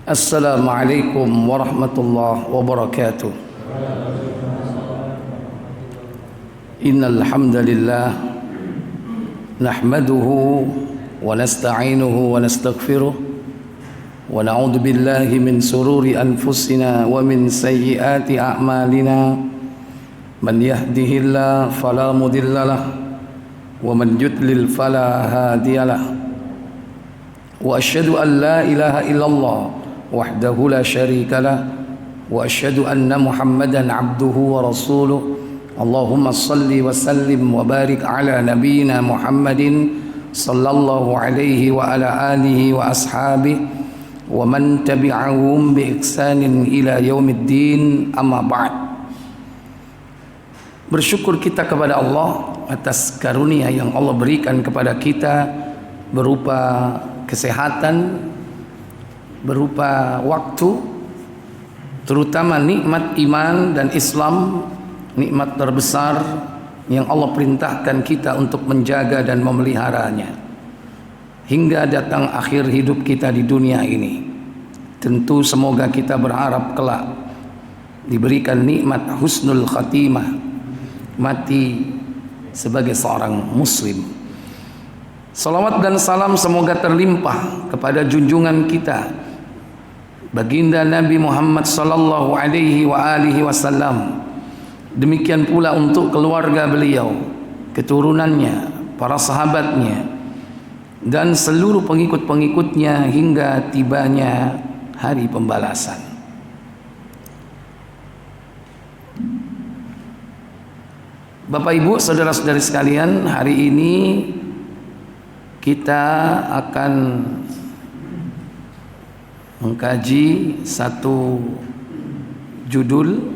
Assalamualaikum warahmatullahi wabarakatuh. Innal hamdalillah nahmaduhu wa nasta'inuhu wa nastaghfiruh wa na'udzu billahi min sururi anfusina wa min sayyiati a'malina. Man yahdihillahu fala mudhillalah wa man yudlil fala hadiyalah. Wa asyhadu an la ilaha illallah wahdahu la syarika lah wa asyhadu anna Muhammadan abduhu wa rasuluh. Allahumma salli wa sallim wa barik ala nabiyyina Muhammadin sallallahu alaihi wa ala alihi wa ashabihi wa man tabi'ahum bi ihsanin ila yaumiddin, amma ba'd. Bersyukur kita kepada Allah atas karunia yang Allah berikan kepada kita berupa kesehatan, berupa waktu, terutama nikmat iman dan Islam, nikmat terbesar yang Allah perintahkan kita untuk menjaga dan memeliharanya hingga datang akhir hidup kita di dunia ini. Tentu semoga kita berharap kelak diberikan nikmat husnul khatimah, mati sebagai seorang muslim. Salawat dan salam semoga terlimpah kepada junjungan kita baginda Nabi Muhammad sallallahu alaihi wa alihi wasallam. Demikian pula untuk keluarga beliau, keturunannya, para sahabatnya dan seluruh pengikut-pengikutnya hingga tibanya hari pembalasan. Bapak Ibu, saudara-saudari sekalian, hari ini kita akan mengkaji satu judul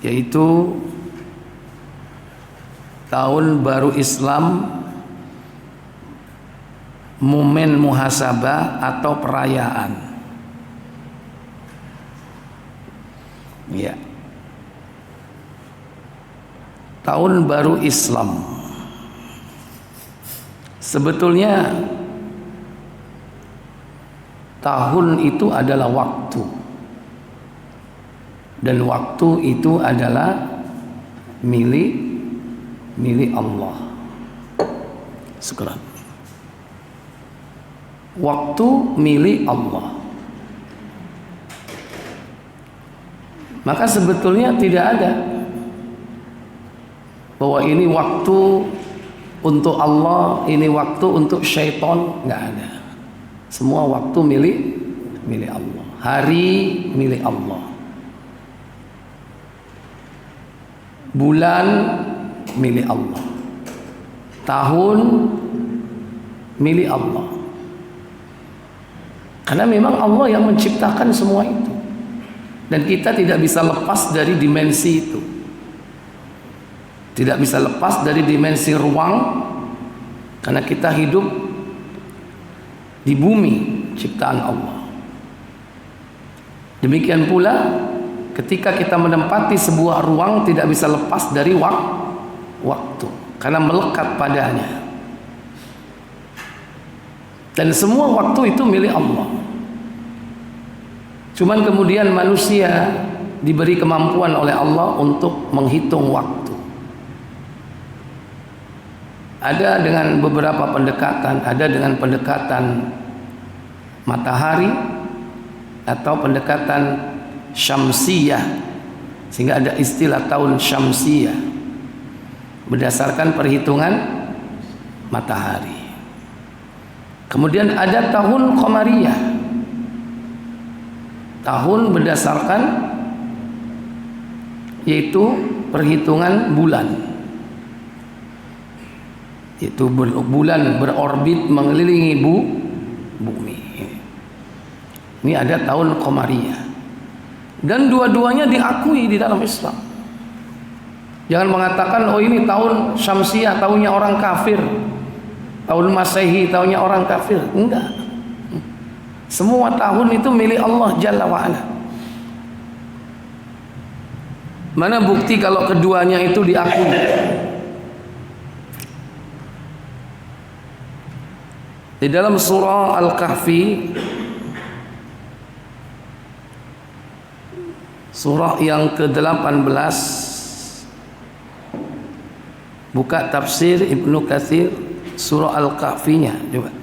yaitu Tahun Baru Islam, Momen Muhasabah atau Perayaan. Ya. Tahun Baru Islam. Sebetulnya tahun itu adalah waktu, dan waktu itu adalah milik Allah. Sekarang waktu milik Allah. Maka sebetulnya tidak ada bahwa ini waktu untuk Allah, ini waktu untuk syaitan, nggak ada. Semua waktu milik Allah. Hari milik Allah. Bulan milik Allah. Tahun milik Allah. Karena memang Allah yang menciptakan semua itu. Dan kita tidak bisa lepas dari dimensi itu. Tidak bisa lepas dari dimensi ruang, karena kita hidup di bumi ciptaan Allah. Demikian pula ketika kita menempati sebuah ruang, tidak bisa lepas dari waktu, karena melekat padanya. Dan semua waktu itu milik Allah. Cuman kemudian manusia diberi kemampuan oleh Allah untuk menghitung waktu. Ada dengan beberapa pendekatan, ada dengan pendekatan matahari atau pendekatan syamsiyah, sehingga ada istilah tahun syamsiyah berdasarkan perhitungan matahari. Kemudian ada tahun qamariyah, tahun berdasarkan yaitu perhitungan bulan. Itu bulan berorbit mengelilingi bumi. Ini ada tahun qamariyah. Dan dua-duanya diakui di dalam Islam. Jangan mengatakan oh ini tahun syamsiyah, tahunnya orang kafir. Tahun Masehi, tahunnya orang kafir. Enggak. Semua tahun itu milik Allah Jalla wa'ala. Mana bukti kalau keduanya itu diakui? Di dalam surah Al-Kahfi, surah yang ke-18, buka tafsir Ibnu Katsir surah Al-Kahfi-nya coba.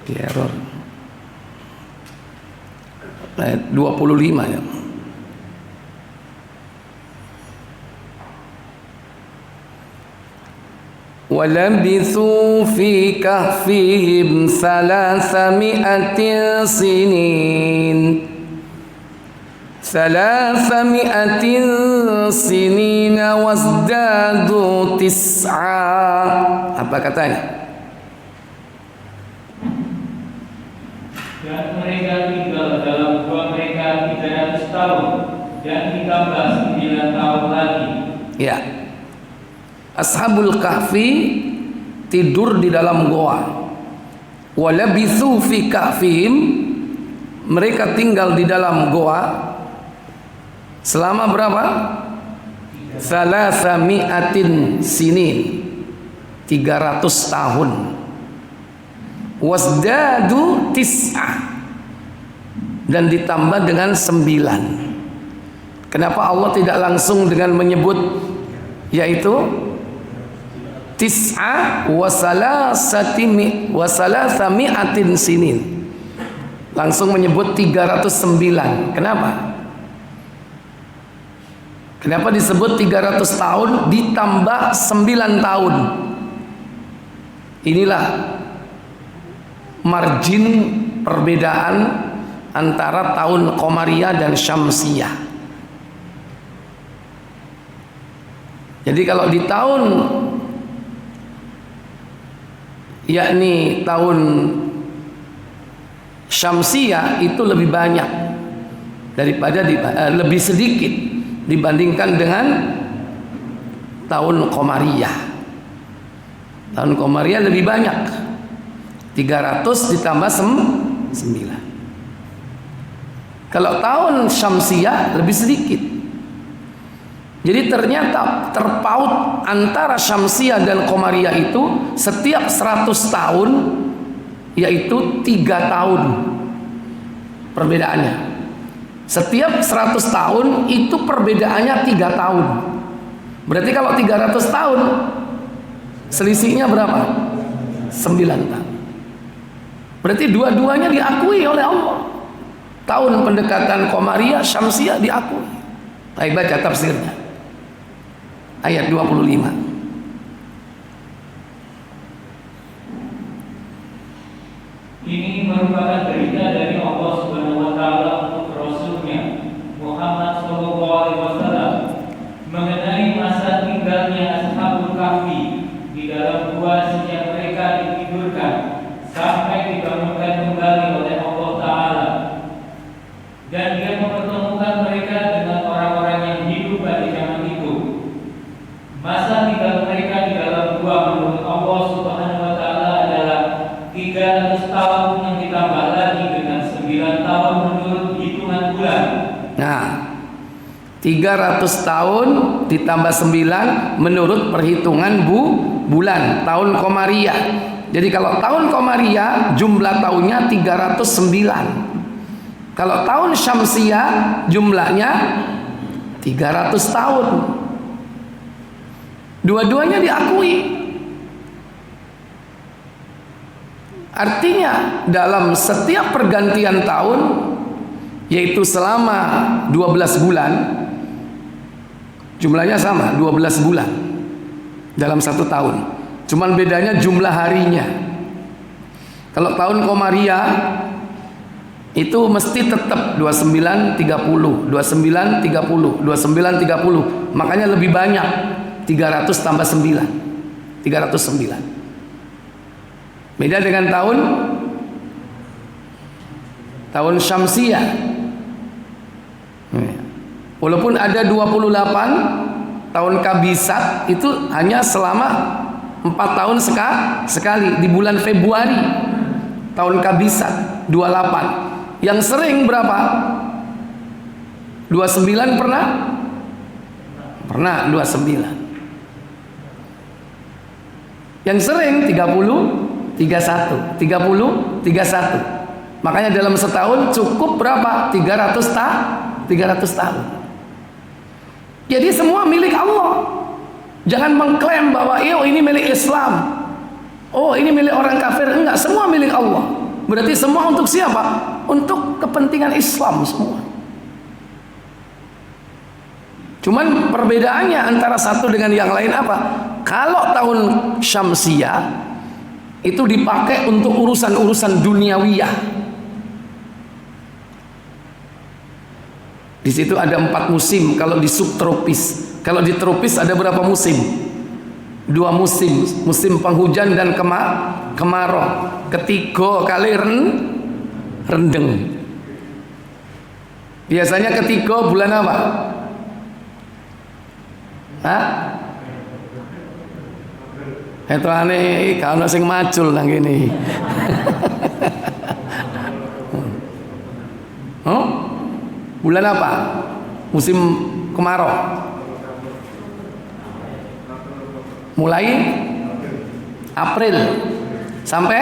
Error ayat 25 ya. وَلَبِثُوا فِي كَهْفِهِمْ 300 سِنِينَ 300 سِنِينَ وَازْدَادُوا 9. Apa katanya? Dan mereka tinggal dalam gua mereka 300 tahun dan ditambah 9 tahun lagi. Ya, Ashabul Kahfi tidur di dalam goa. Walabithu fi kahfihim, mereka tinggal di dalam goa selama berapa? 300 sinin, 300 tahun. Wasdadu 9, dan ditambah dengan 9. Kenapa Allah tidak langsung dengan menyebut yaitu 9 wasalasami'atin sinin, langsung menyebut 309. Kenapa disebut 300 tahun ditambah 9 tahun? Inilah margin perbedaan antara tahun Qamariyah dan Syamsiyah. Jadi kalau di tahun yakni tahun Syamsiyah itu lebih banyak daripada lebih sedikit dibandingkan dengan tahun Qamariyah. Tahun Qamariyah lebih banyak, 300 ditambah 9. Kalau tahun Syamsiyah lebih sedikit. Jadi ternyata terpaut antara Syamsiyah dan Qamariyah itu setiap 100 tahun, yaitu 3 tahun perbedaannya. Setiap 100 tahun itu perbedaannya 3 tahun. Berarti kalau 300 tahun selisihnya berapa? 9 tahun. Berarti dua-duanya diakui oleh Allah. Tahun pendekatan Qamariyah, Syamsiyah diakui. Baik, baca tafsirnya. Ayat 25. Ini merupakan berita dari Allah Subhanahu wa taala untuk Rasul-Nya Muhammad sallallahu alaihi wasallam mengenai masa tinggalnya Ashabul Kahfi di dalam gua sejak mereka ditidurkan sampai dibangunkan kembali oleh Allah taala. Dan Dia mempertemukan mereka dengan orang-orang yang hidup pada zaman itu. Masa tinggal mereka di dalam gua menurut Allah Subhanahu wa taala adalah 300 tahun yang ditambah lagi dengan 9 tahun menurut hitungan bulan. Nah, 300 tahun ditambah 9 menurut perhitungan bulan tahun Komariah. Jadi kalau tahun Komariah jumlah tahunnya 309. Kalau tahun Syamsiah jumlahnya 300 tahun. Dua-duanya diakui. Artinya dalam setiap pergantian tahun, yaitu selama 12 bulan, jumlahnya sama, 12 bulan dalam satu tahun. Cuman bedanya jumlah harinya. Kalau tahun Komariah itu mesti tetap 29 30, 29 30, 29 30. Makanya lebih banyak 300 tambah 9. 309. Beda dengan tahun Syamsiah. Walaupun ada 28 tahun Kabisat, itu hanya selama 4 tahun sekali di bulan Februari. Tahun Kabisat 28. Yang sering berapa? 29 pernah? Pernah 29. Yang sering 30, 31, 30, 31. Makanya dalam setahun cukup berapa? 300 tahun. Jadi semua milik Allah. Jangan mengklaim bahwa ini milik Islam. Oh, ini milik orang kafir. Enggak, semua milik Allah. Berarti semua untuk siapa? Untuk kepentingan Islam semua. Cuman perbedaannya antara satu dengan yang lain apa? Kalau tahun Syamsiah itu dipakai untuk urusan-urusan duniawiyah. Di situ ada 4 musim kalau di subtropis. Kalau di tropis ada berapa musim? 2 musim, musim penghujan dan kemarau. Ketiga kali rendeng. Biasanya ketiga bulan apa? Hah? Itu aneh, kalau sing macul nang gini. Oh? Bulan apa? Musim kemarau. Mulai April sampai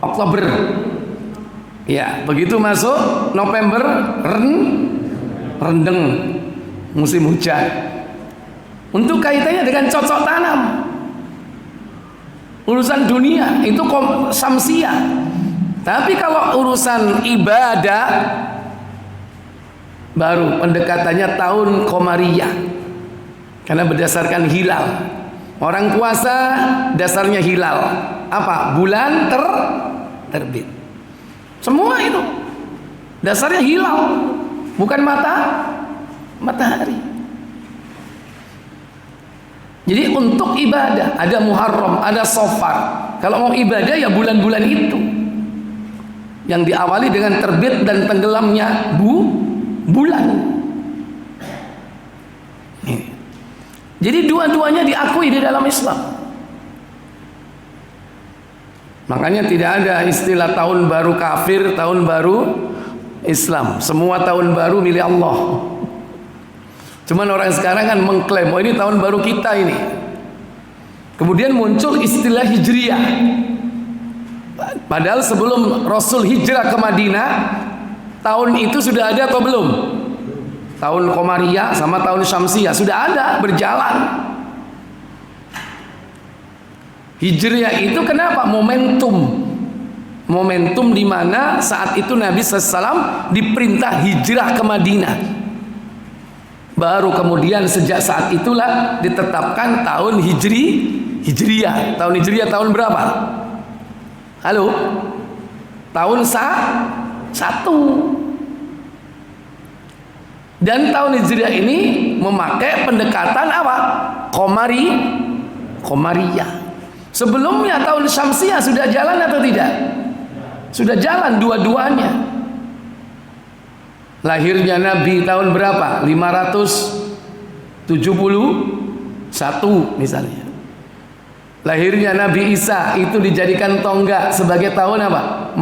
Oktober. Ya, begitu masuk November rendeng, musim hujan. Untuk kaitannya dengan cocok tanam, urusan dunia itu Syamsiah. Tapi kalau urusan ibadah baru pendekatannya tahun Komariah. Karena berdasarkan hilal. Orang puasa dasarnya hilal. Apa? Bulan terbit. Semua itu dasarnya hilal, bukan matahari. Jadi untuk ibadah ada Muharram, ada Safar. Kalau mau ibadah ya bulan-bulan itu. Yang diawali dengan terbit dan tenggelamnya bulan. Jadi dua-duanya diakui di dalam Islam. Makanya tidak ada istilah tahun baru kafir, tahun baru Islam. Semua tahun baru milik Allah. Cuman orang sekarang kan mengklaim, oh ini tahun baru kita ini. Kemudian muncul istilah Hijriyah. Padahal sebelum Rasul hijrah ke Madinah, tahun itu sudah ada atau belum? Tahun Komariah sama tahun Syamsiah sudah ada, berjalan. Hijriah itu kenapa? Momentum di mana saat itu Nabi SAW diperintah hijrah ke Madinah. Baru kemudian sejak saat itulah ditetapkan tahun Hijriah. Tahun Hijriah tahun berapa? Halo? Tahun 1. Dan tahun Hijriah ini memakai pendekatan apa? Komariah. Sebelumnya tahun Syamsiah sudah jalan atau tidak? Sudah jalan dua-duanya. Lahirnya Nabi tahun berapa? 571 misalnya. Lahirnya Nabi Isa itu dijadikan tonggak sebagai tahun apa?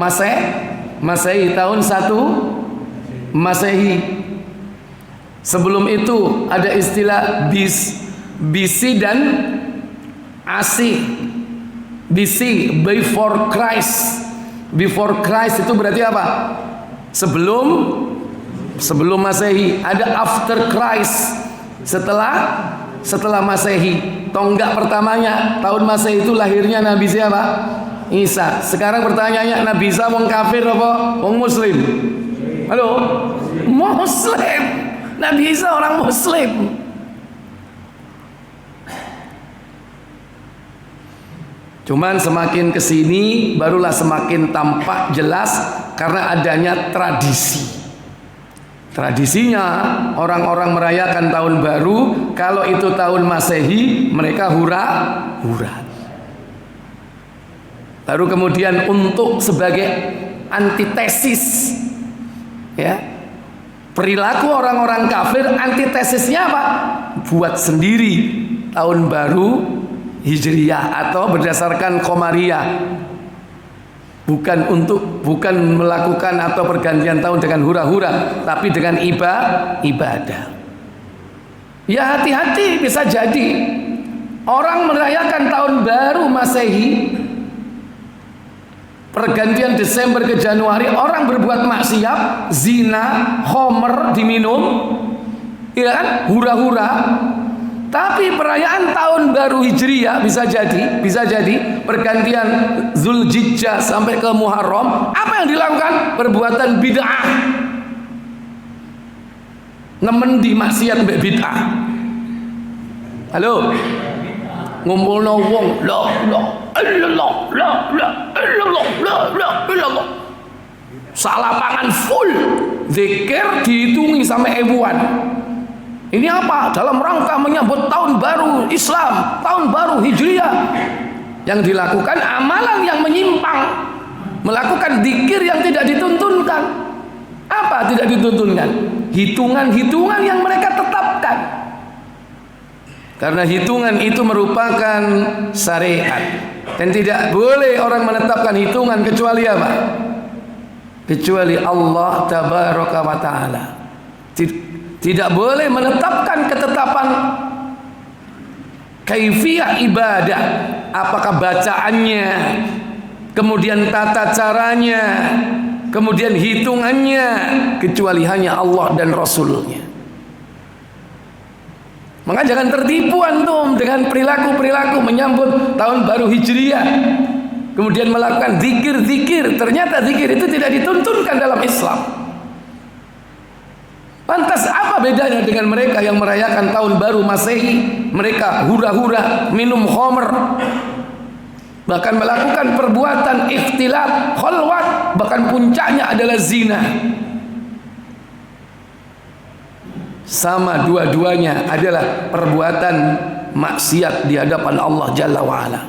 Masehi tahun 1 Masehi. Sebelum itu ada istilah BC dan AC. BC, before Christ. Before Christ itu berarti apa? Sebelum Masehi. Ada after Christ, setelah Masehi. Tonggak pertamanya tahun Masehi itu lahirnya Nabi siapa? Isa. Sekarang pertanyaannya, Nabi Isa wong kafir apa wong muslim? Halo? Muslim. Nabi Isa orang muslim. Cuman semakin kesini barulah semakin tampak jelas karena adanya tradisi. Tradisinya orang-orang merayakan tahun baru. Kalau itu tahun Masehi mereka hura-hura. Baru kemudian untuk sebagai antitesis, ya, perilaku orang-orang kafir, antitesisnya apa? Buat sendiri tahun baru Hijriyah atau berdasarkan Qamariyah. Bukan melakukan atau pergantian tahun dengan hura-hura, tapi dengan ibadah. Ya hati-hati, bisa jadi orang merayakan tahun baru Masehi, pergantian Desember ke Januari, orang berbuat maksiat, zina, khamr diminum, ya kan, hura-hura. Tapi perayaan tahun baru Hijriyah bisa jadi pergantian Zulhijjah sampai ke Muharram, apa yang dilakukan? Perbuatan bid'ah. Nemendi maksiat mbek bid'ah. Halo. Ngumpulno wong la illallah. Salapangan full. Zikir dihitungi sampai ribuan. Ini apa? Dalam rangka menyambut tahun baru Islam, tahun baru Hijriyah. Yang dilakukan amalan yang menyimpang, melakukan zikir yang tidak dituntunkan. Apa tidak dituntunkan? Hitungan-hitungan yang mereka tetapkan. Karena hitungan itu merupakan syariat. Dan tidak boleh orang menetapkan hitungan kecuali apa? Kecuali Allah Tabaraka wa Ta'ala. Tidak boleh menetapkan ketetapan kaifiyah ibadah, apakah bacaannya, kemudian tata caranya, kemudian hitungannya, kecuali hanya Allah dan Rasulnya. Maka jangan tertipu antum dengan perilaku-perilaku menyambut tahun baru Hijriyah, kemudian melakukan zikir-zikir. Ternyata zikir itu tidak dituntunkan dalam Islam. Lantas apa bedanya dengan mereka yang merayakan tahun baru Masehi? Mereka hura-hura, minum khamr, bahkan melakukan perbuatan ikhtilat, khalwat, bahkan puncaknya adalah zina. Sama dua-duanya adalah perbuatan maksiat di hadapan Allah Jalla wa'ala.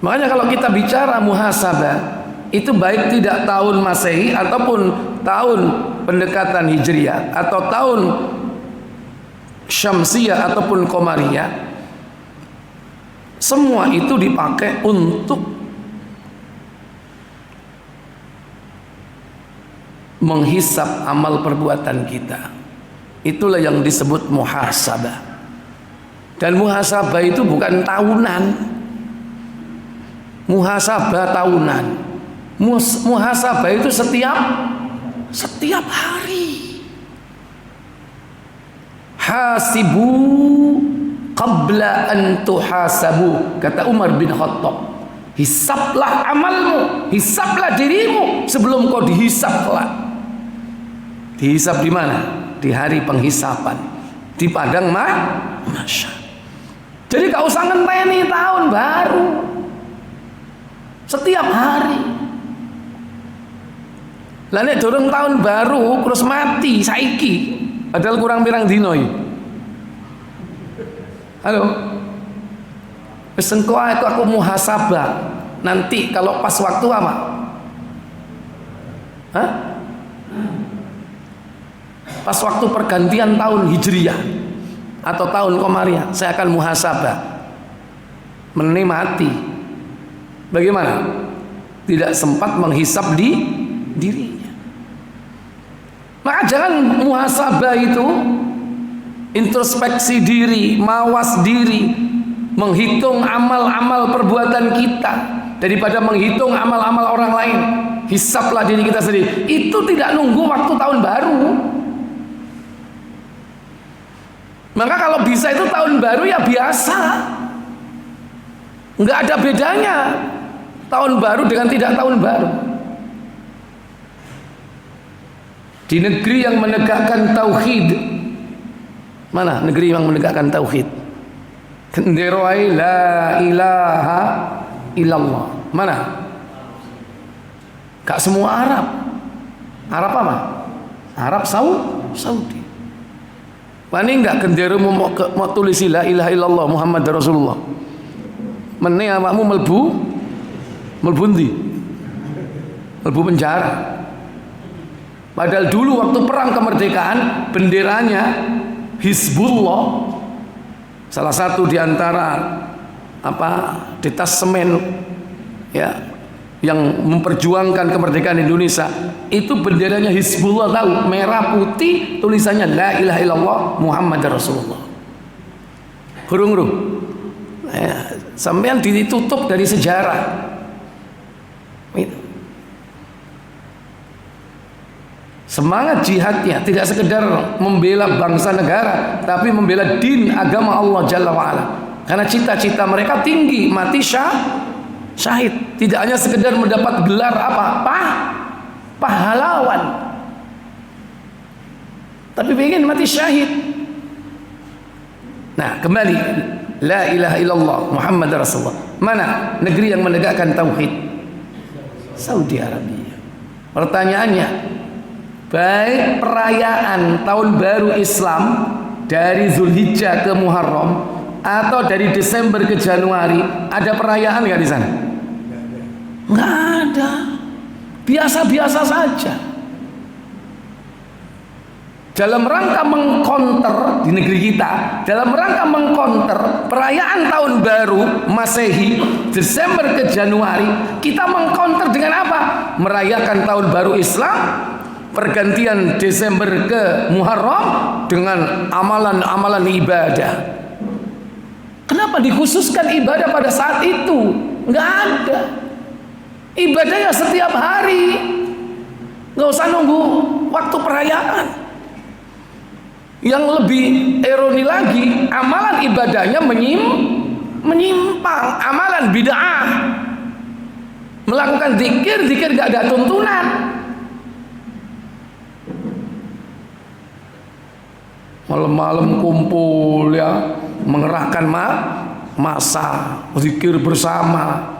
Makanya kalau kita bicara muhasabah, itu baik tidak tahun Masehi ataupun tahun pendekatan Hijriyah atau tahun Syamsiyah ataupun Qamariyah, semua itu dipakai untuk menghisap amal perbuatan kita. Itulah yang disebut muhasabah. Dan muhasabah itu bukan tahunan. Muhasabah tahunan. Muhasabah itu setiap hari. Hasibu qabla an tuhasabu, kata Umar bin Khattab. Hisaplah amalmu, hisaplah dirimu sebelum kau dihisap kelak. Dihisap di mana? Di hari penghisapan, di padang mahsyar. Jadi kau usah ngenteni tahun baru. Setiap hari. Lah nek durung tahun baru terus mati saiki, padahal kurang pirang dino iki. Halo. Wis engko aku muhasabah. Nanti kalau pas waktu apa? Hah? Pas waktu pergantian tahun Hijriyah atau tahun Qamariyah, saya akan muhasabah. Menikmati. Bagaimana? Tidak sempat menghisap di dirinya. Maka jangan muhasabah itu introspeksi diri, mawas diri, menghitung amal-amal perbuatan kita daripada menghitung amal-amal orang lain. Hisablah diri kita sendiri. Itu tidak nunggu waktu tahun baru. Maka kalau bisa itu tahun baru ya biasa, nggak ada bedanya tahun baru dengan tidak tahun baru. Di negeri yang menegakkan tauhid, mana negeri yang menegakkan tauhid? Kenderoai la ilaha illallah. Mana? Gak semua Arab. Arab apa? Arab Saudi. Wani enggak kendero mau tulis la ilaha illallah Muhammad Rasulullah. Mene awakmu melbu ndi? Melbu penjara. Padahal dulu waktu perang kemerdekaan benderanya Hizbullah, salah satu di antara detasemen ya yang memperjuangkan kemerdekaan Indonesia, itu benderanya Hizbullah, tahu, merah putih, tulisannya la ilaha illallah Muhammad Rasulullah. Hurung ya, sampean ditutup dari sejarah. Semangat jihadnya tidak sekedar membela bangsa negara, tapi membela din agama Allah Jalla wa'ala. Karena cita-cita mereka tinggi, mati syahid. Tidak hanya sekedar mendapat gelar pahlawan, tapi ingin mati syahid. Nah, kembali la ilaha illallah Muhammad Rasulullah. Mana negeri yang menegakkan tauhid? Saudi Arabia. Pertanyaannya, baik perayaan tahun baru Islam dari Zulhijjah ke Muharram atau dari Desember ke Januari, ada perayaan nggak di sana? Nggak ada, biasa-biasa saja. Dalam rangka mengkonter di negeri kita, dalam rangka mengkonter perayaan tahun baru Masehi Desember ke Januari, kita mengkonter dengan apa? Merayakan tahun baru Islam, pergantian Desember ke Muharram dengan amalan-amalan ibadah. Kenapa dikhususkan ibadah pada saat itu? Nggak ada. Ibadahnya setiap hari, nggak usah nunggu waktu perayaan. Yang lebih ironi lagi, amalan ibadahnya menyimpang, amalan bid'ah. Melakukan zikir nggak ada tuntunan. Malam-malam kumpul ya, mengerahkan massa, zikir bersama,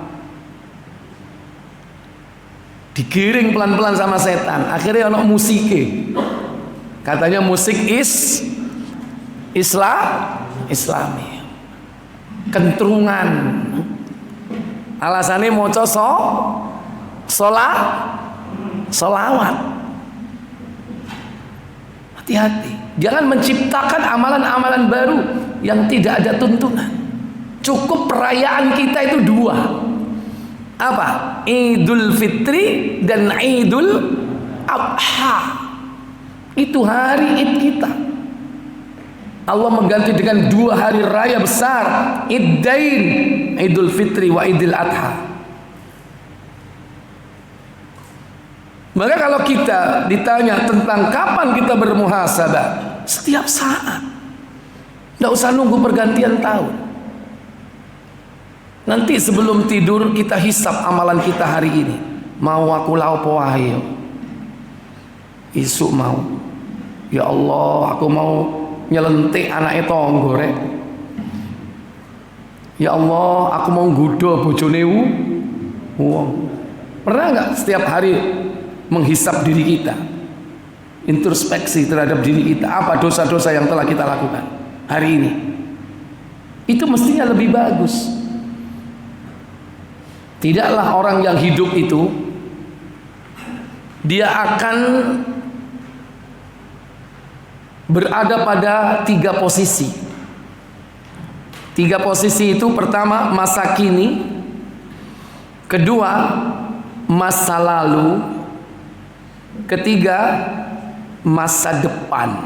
digiring pelan-pelan sama setan. Akhirnya ono musike, katanya musik Islami, kentrungan. Alasannya moco solawat. Hati-hati, jangan menciptakan amalan-amalan baru yang tidak ada tuntunan. Cukup perayaan kita itu dua, apa? Idul Fitri dan Idul Adha. Itu hari Id kita. Allah mengganti dengan dua hari raya besar, Iddain, Idul Fitri wa Idul Adha. Maka kalau kita ditanya tentang kapan kita bermuhasabah, setiap saat. Tidak usah nunggu pergantian tahun. Nanti sebelum tidur kita hisap amalan kita hari ini. Mau aku laupo ayo, isuk mau, ya Allah aku mau nyelentik anaknya tonggo rek. Ya Allah aku mau nggoda bojone wong. Pernah nggak setiap hari menghisap diri kita, introspeksi terhadap diri kita, apa dosa-dosa yang telah kita lakukan hari ini? Itu mestinya lebih bagus. Tidaklah orang yang hidup itu dia akan berada pada tiga posisi. Tiga posisi itu, pertama masa kini, kedua masa lalu, ketiga masa depan.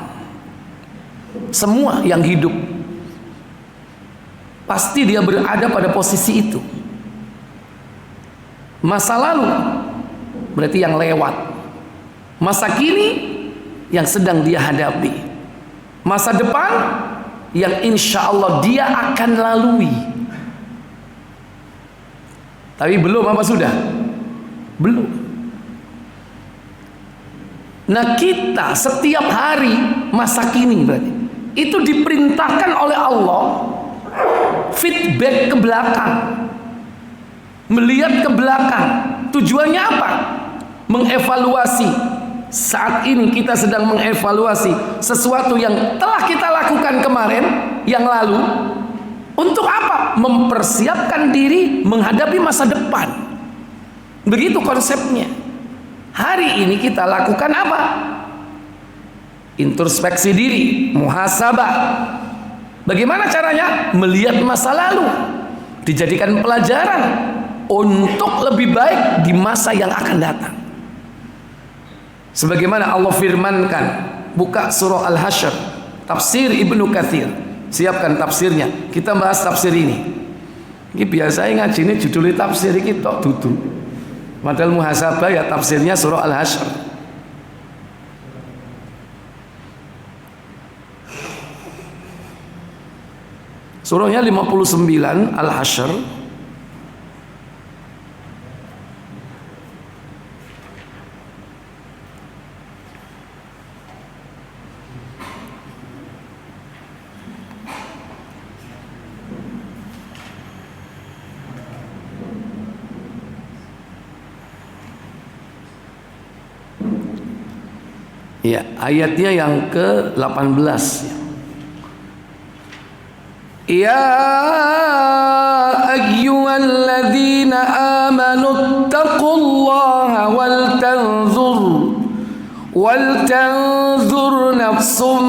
Semua yang hidup pasti dia berada pada posisi itu. Masa lalu berarti yang lewat, masa kini yang sedang dia hadapi, masa depan yang insya Allah dia akan lalui. Tapi belum apa sudah? Belum. Nah kita setiap hari masa kini berarti itu diperintahkan oleh Allah feedback ke belakang, melihat ke belakang. Tujuannya apa? Mengevaluasi. Saat ini kita sedang mengevaluasi sesuatu yang telah kita lakukan kemarin, yang lalu. Untuk apa? Mempersiapkan diri menghadapi masa depan. Begitu konsepnya. Hari ini kita lakukan apa? Introspeksi diri, muhasabah. Bagaimana caranya? Melihat masa lalu, dijadikan pelajaran untuk lebih baik di masa yang akan datang. Sebagaimana Allah firmankan, buka surah Al-Hasyr, tafsir Ibnu Katsir. Siapkan tafsirnya. Kita bahas tafsir ini. Ini biasanya ngaji ini judulnya tafsir iki tok dudu. Padahal muhasabah ya tafsirnya surah Al-Hasyr. Surahnya 59 Al-Hasyr. Ya, ayatnya yang ke-18. Ya ayyuhalladzina amanu taqullaha wal tanzur nafsum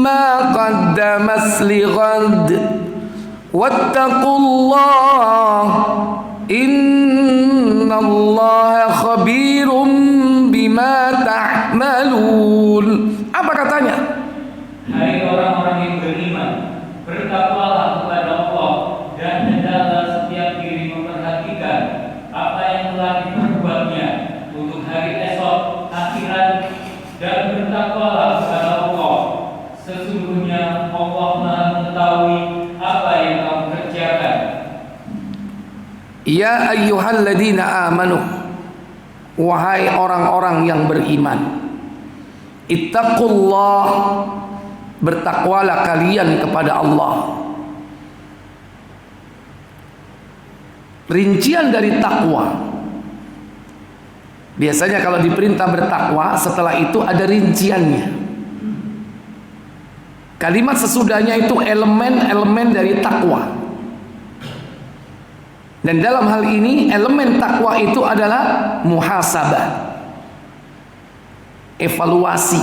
ma qaddamat lighad wattaqullaha innallaha khabirum bima ta'malun. Apa katanya? Hai orang-orang yang beriman, bertakwalah kepada Allah dan hendaklah setiap diri memperhatikan apa yang telah diperbuatnya untuk hari esok akhirat, dan bertakwalah kepada Allah. Sesungguhnya Allah Maha mengetahui apa yang kamu kerjakan. Ya ayyuhalladzina amanu, wahai orang-orang yang beriman, ittaqullah, bertakwalah kalian kepada Allah. Rincian dari takwa, biasanya kalau diperintah bertakwa, setelah itu ada rinciannya. Kalimat sesudahnya itu elemen-elemen dari takwa. Dan dalam hal ini elemen takwa itu adalah muhasabah, evaluasi.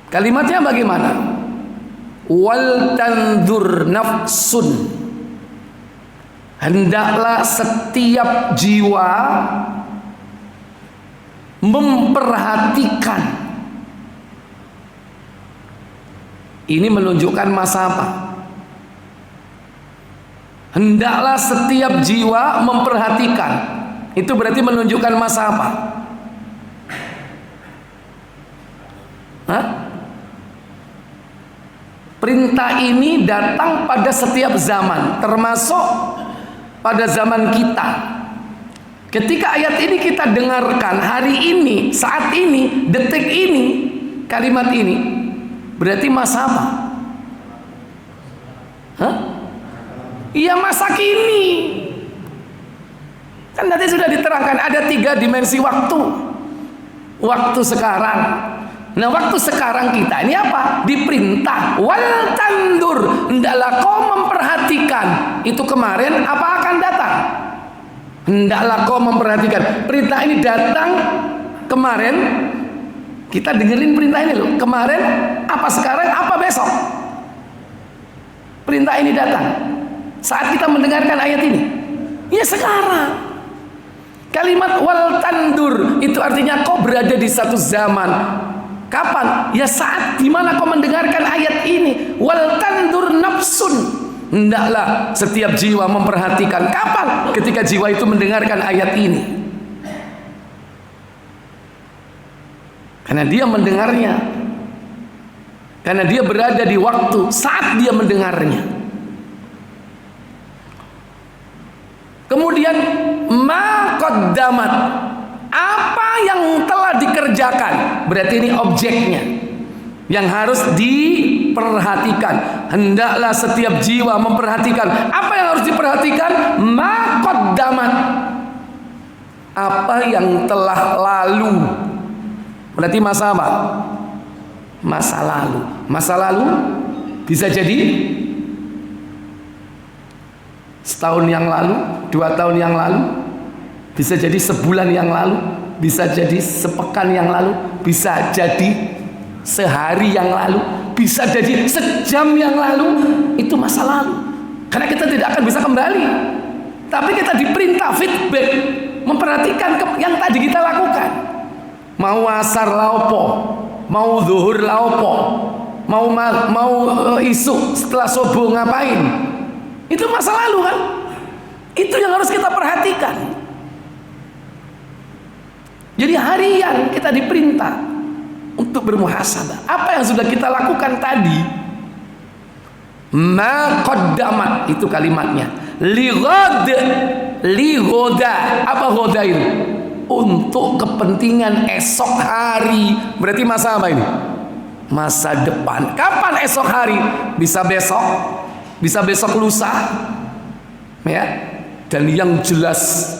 Kalimatnya bagaimana? Wal tanzur nafsun, hendaklah setiap jiwa memperhatikan. Ini menunjukkan masa apa? Hendaklah setiap jiwa memperhatikan. Itu berarti menunjukkan masa apa? Hah? Perintah ini datang pada setiap zaman, termasuk pada zaman kita. Ketika ayat ini kita dengarkan hari ini, saat ini, detik ini, kalimat ini, berarti masa apa? Hah? Iya, masa kini. Kan tadi sudah diterangkan ada 3 dimensi waktu. Waktu sekarang. Nah, waktu sekarang kita ini apa? Diperintah wal tandur, hendaklah kau memperhatikan. Itu kemarin apa akan datang? Hendaklah kau memperhatikan. Perintah ini datang kemarin. Kita dengerin perintah ini loh. Kemarin, apa sekarang, apa besok? Perintah ini datang saat kita mendengarkan ayat ini. Ya sekarang. Kalimat wal tandur itu artinya kau berada di satu zaman. Kapan? Ya saat dimana kau mendengarkan ayat ini. Wal tandur nafsun. Hendaklah setiap jiwa memperhatikan. Kapan? Ketika jiwa itu mendengarkan ayat ini. Karena dia mendengarnya. Karena dia berada di waktu saat dia mendengarnya. Kemudian ma qaddamat, apa yang telah dikerjakan, berarti ini objeknya yang harus diperhatikan. Hendaklah setiap jiwa memperhatikan. Apa yang harus diperhatikan? Ma qaddamat, apa yang telah lalu. Berarti masa apa? Masa lalu. Masa lalu bisa jadi setahun yang lalu, 2 tahun yang lalu, bisa jadi sebulan yang lalu, bisa jadi sepekan yang lalu, bisa jadi sehari yang lalu, bisa jadi sejam yang lalu. Itu masa lalu. Karena kita tidak akan bisa kembali. Tapi kita diperintah feedback, memperhatikan yang tadi kita lakukan. Mau asar laopo, mau zuhur laopo, mau isu setelah subuh ngapain. Itu masa lalu kan? Itu yang harus kita perhatikan. Jadi harian kita diperintah untuk bermuhasabah. Apa yang sudah kita lakukan tadi? Ma qaddamat, itu kalimatnya. Ligoda. Apa goda itu? Untuk kepentingan esok hari. Berarti masa apa ini? Masa depan. Kapan esok hari? Bisa besok, bisa besok lusa, ya. Dan yang jelas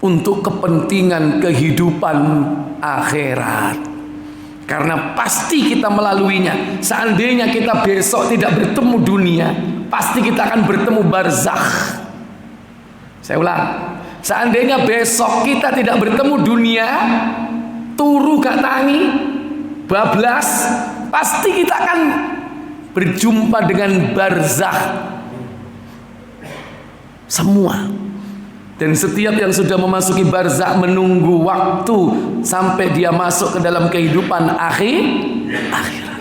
untuk kepentingan kehidupan akhirat. Karena pasti kita melaluinya. Seandainya kita besok tidak bertemu dunia, pasti kita akan bertemu barzakh. Saya ulang, seandainya besok kita tidak bertemu dunia, turu gak tangi, bablas, pasti kita akan berjumpa dengan barzakh semua. Dan setiap yang sudah memasuki barzakh menunggu waktu sampai dia masuk ke dalam kehidupan akhirat.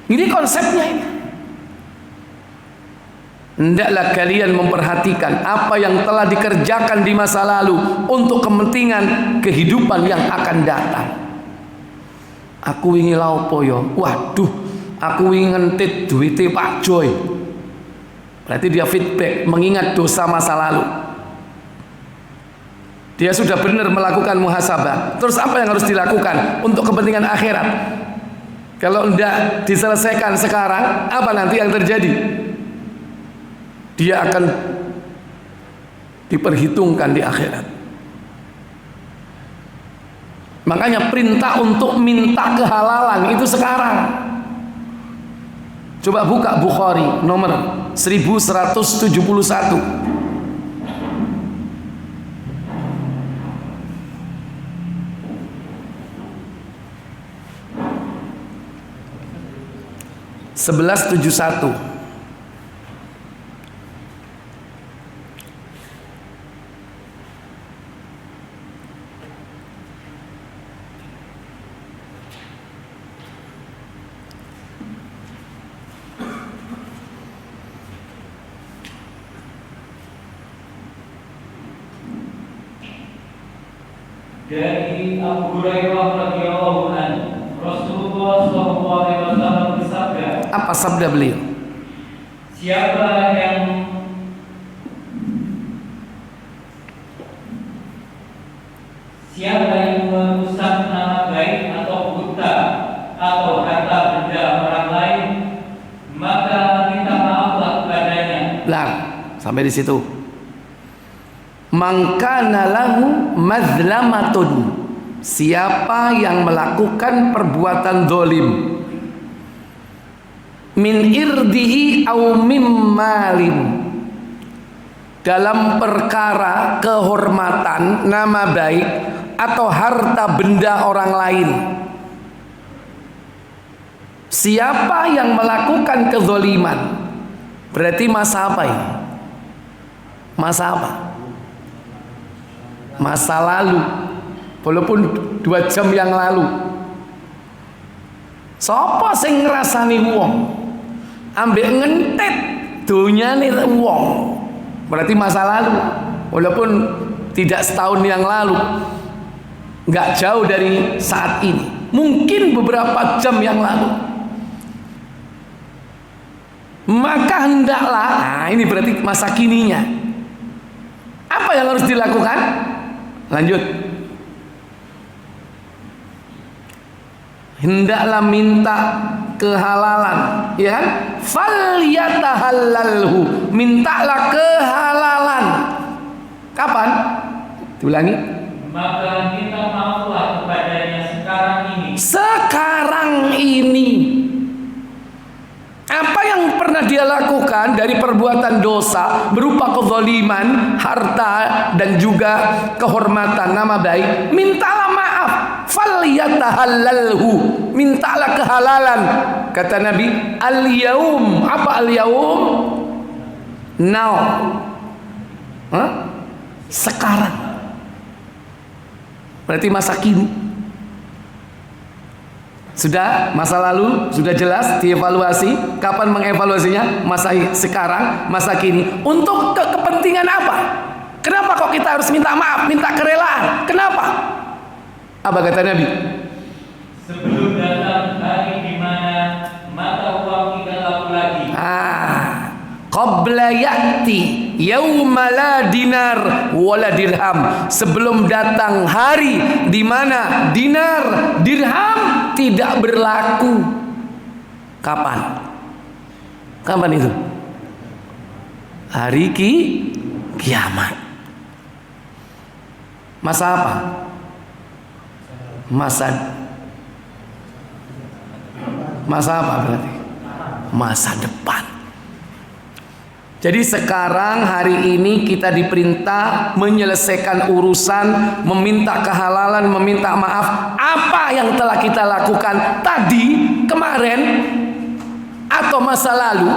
Ini konsepnya ini. Hendaklah kalian memperhatikan apa yang telah dikerjakan di masa lalu untuk kepentingan kehidupan yang akan datang. Aku ingin laupo yo. Waduh, aku ingin ngentit duite Pak Joy. Berarti dia feedback, mengingat dosa masa lalu. Dia sudah benar melakukan muhasabah. Terus apa yang harus dilakukan untuk kepentingan akhirat? Kalau tidak diselesaikan sekarang, apa nanti yang terjadi? Dia akan diperhitungkan di akhirat. Makanya perintah untuk minta kehalalan itu sekarang. Coba buka Bukhari nomor 1171. Sebelas tujuh satu. Dari Abu Hurairah radhiyallahu anhu, Rasulullah sallallahu alaihi wasallam bersabda. Apa sabda beliau? Siapa yang merusak nama baik atau buta atau harta benda orang lain, maka minta maaflah kepadanya. Lah, sampai di situ. Mangkana lahu mazlamatun, siapa yang melakukan perbuatan dolim, min irdihi au mim malin, dalam perkara kehormatan, nama baik atau harta benda orang lain. Siapa yang melakukan kezaliman, berarti masa apa ini? Masa apa? masa lalu, walaupun 2 jam yang lalu. Sapa sing ngrasani wong ambek ngentet donyane wong, berarti masa lalu, walaupun tidak setahun yang lalu, nggak jauh dari saat ini, mungkin beberapa jam yang lalu. Maka hendaklah, nah ini berarti masa kininya. Apa yang harus dilakukan? Lanjut. Hendaklah minta kehalalan, ya kan? Falyatahallalhu, mintalah kehalalan. Kapan? Diulangi. Maka minta maaflah kepadanya sekarang ini. Sekarang ini. Apa yang pernah dia lakukan dari perbuatan dosa berupa kezaliman, harta dan juga kehormatan, nama baik, mintalah maaf. Falyatahallalhu, mintalah kehalalan. Kata Nabi, al-yaum. Apa al-yaum? Now. Sekarang. Berarti masa kini. Sudah masa lalu, sudah jelas dievaluasi. Kapan mengevaluasinya? Masa sekarang, masa kini. Untuk kepentingan apa? Kenapa kok kita harus minta maaf, minta kerelaan? Kenapa? Apa kata Nabi? Sebelum datang hari di mana mata uang tidak laku lagi. Qabla ya'ti yauma la dinar wala dirham. Sebelum datang hari di mana dinar, dirham tidak berlaku. Kapan? Kapan itu? Hari kiamat. Masa apa? Masa apa berarti? Masa depan. Jadi sekarang hari ini kita diperintah menyelesaikan urusan, meminta kehalalan, meminta maaf apa yang telah kita lakukan tadi, kemarin, atau masa lalu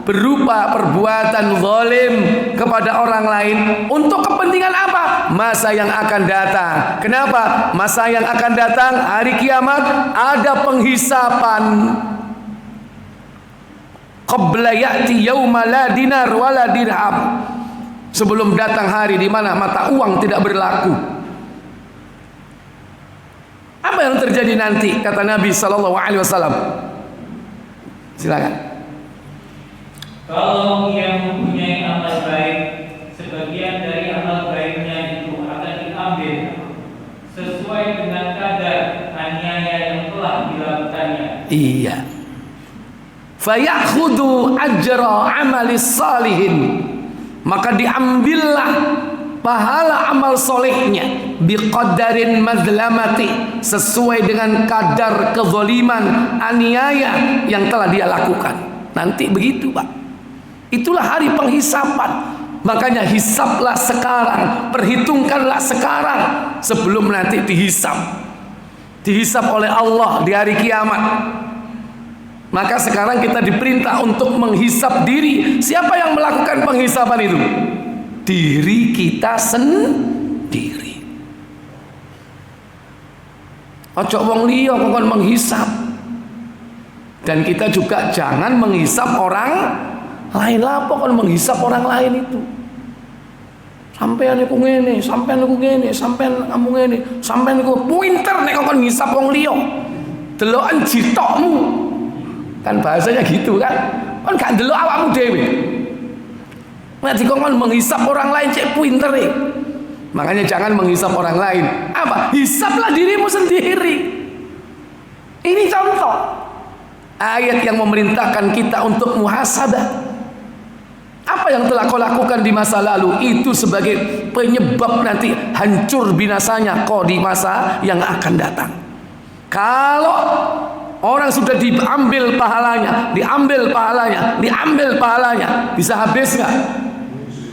berupa perbuatan zalim kepada orang lain. Untuk kepentingan apa? Masa yang akan datang. Kenapa? Masa yang akan datang, hari kiamat, ada penghisapan. Qabla ya'ti yauma la dinar wala dirham. Sebelum datang hari di mana mata uang tidak berlaku. Apa yang terjadi nanti? Kata Nabi sallallahu alaihi wasallam. Silakan. Kalau ia mempunyai amal baik, sebagian dari amal baiknya itu akan diambil sesuai dengan kadar aniaya yang telah dilakukannya. Iya. Fayakhudhu ajra amalis salihin, maka diambillah pahala amal solehnya biqadarin mazlamati, sesuai dengan kadar kezaliman, aniaya yang telah dia lakukan. Nanti begitu, Pak. Itulah hari penghisapan. Makanya hisaplah sekarang, perhitungkanlah sekarang sebelum nanti dihisap oleh Allah di hari kiamat. Maka sekarang kita diperintah untuk menghisap diri. Siapa yang melakukan penghisapan itu? Diri kita sendiri. Ojo wong liya kok menghisap. Dan kita juga jangan menghisap orang lain. Lah kok menghisap orang lain itu? Sampean iku ngene, sampean iku ngene, sampean kamu ngene, sampean iku pinter nek kok ngisap wong liya. Deloken jitokmu. Kan bahasanya gitu kan. Kan gak ndelok awakmu dhewe. Nek dikongkon menghisap orang lain cek pinter e. Makanya jangan menghisap orang lain. Apa? Hisaplah dirimu sendiri. Ini contoh ayat yang memerintahkan kita untuk muhasabah. Apa yang telah kau lakukan di masa lalu itu sebagai penyebab nanti hancur binasanya kau di masa yang akan datang. Kalau orang sudah diambil pahalanya, bisa habis nggak?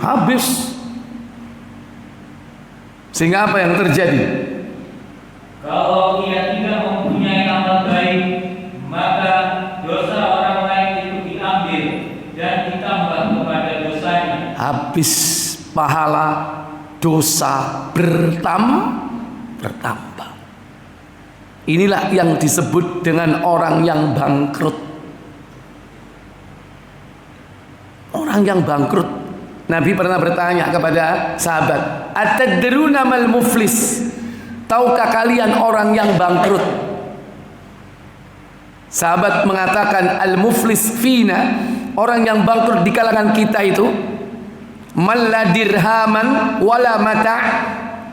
Habis. Sehingga apa yang terjadi? Kalau ia tidak mempunyai amal baik, maka dosa orang lain itu diambil dan ditambah kepada dosanya. Habis pahala dosa bertambah. Inilah yang disebut dengan orang yang bangkrut. Orang yang bangkrut. Nabi pernah bertanya kepada sahabat, "Atadruna mal muflis?" Tahukah kalian orang yang bangkrut? Sahabat mengatakan, "Al-muflis fina," orang yang bangkrut di kalangan kita itu, "man la dirhaman wala mata',"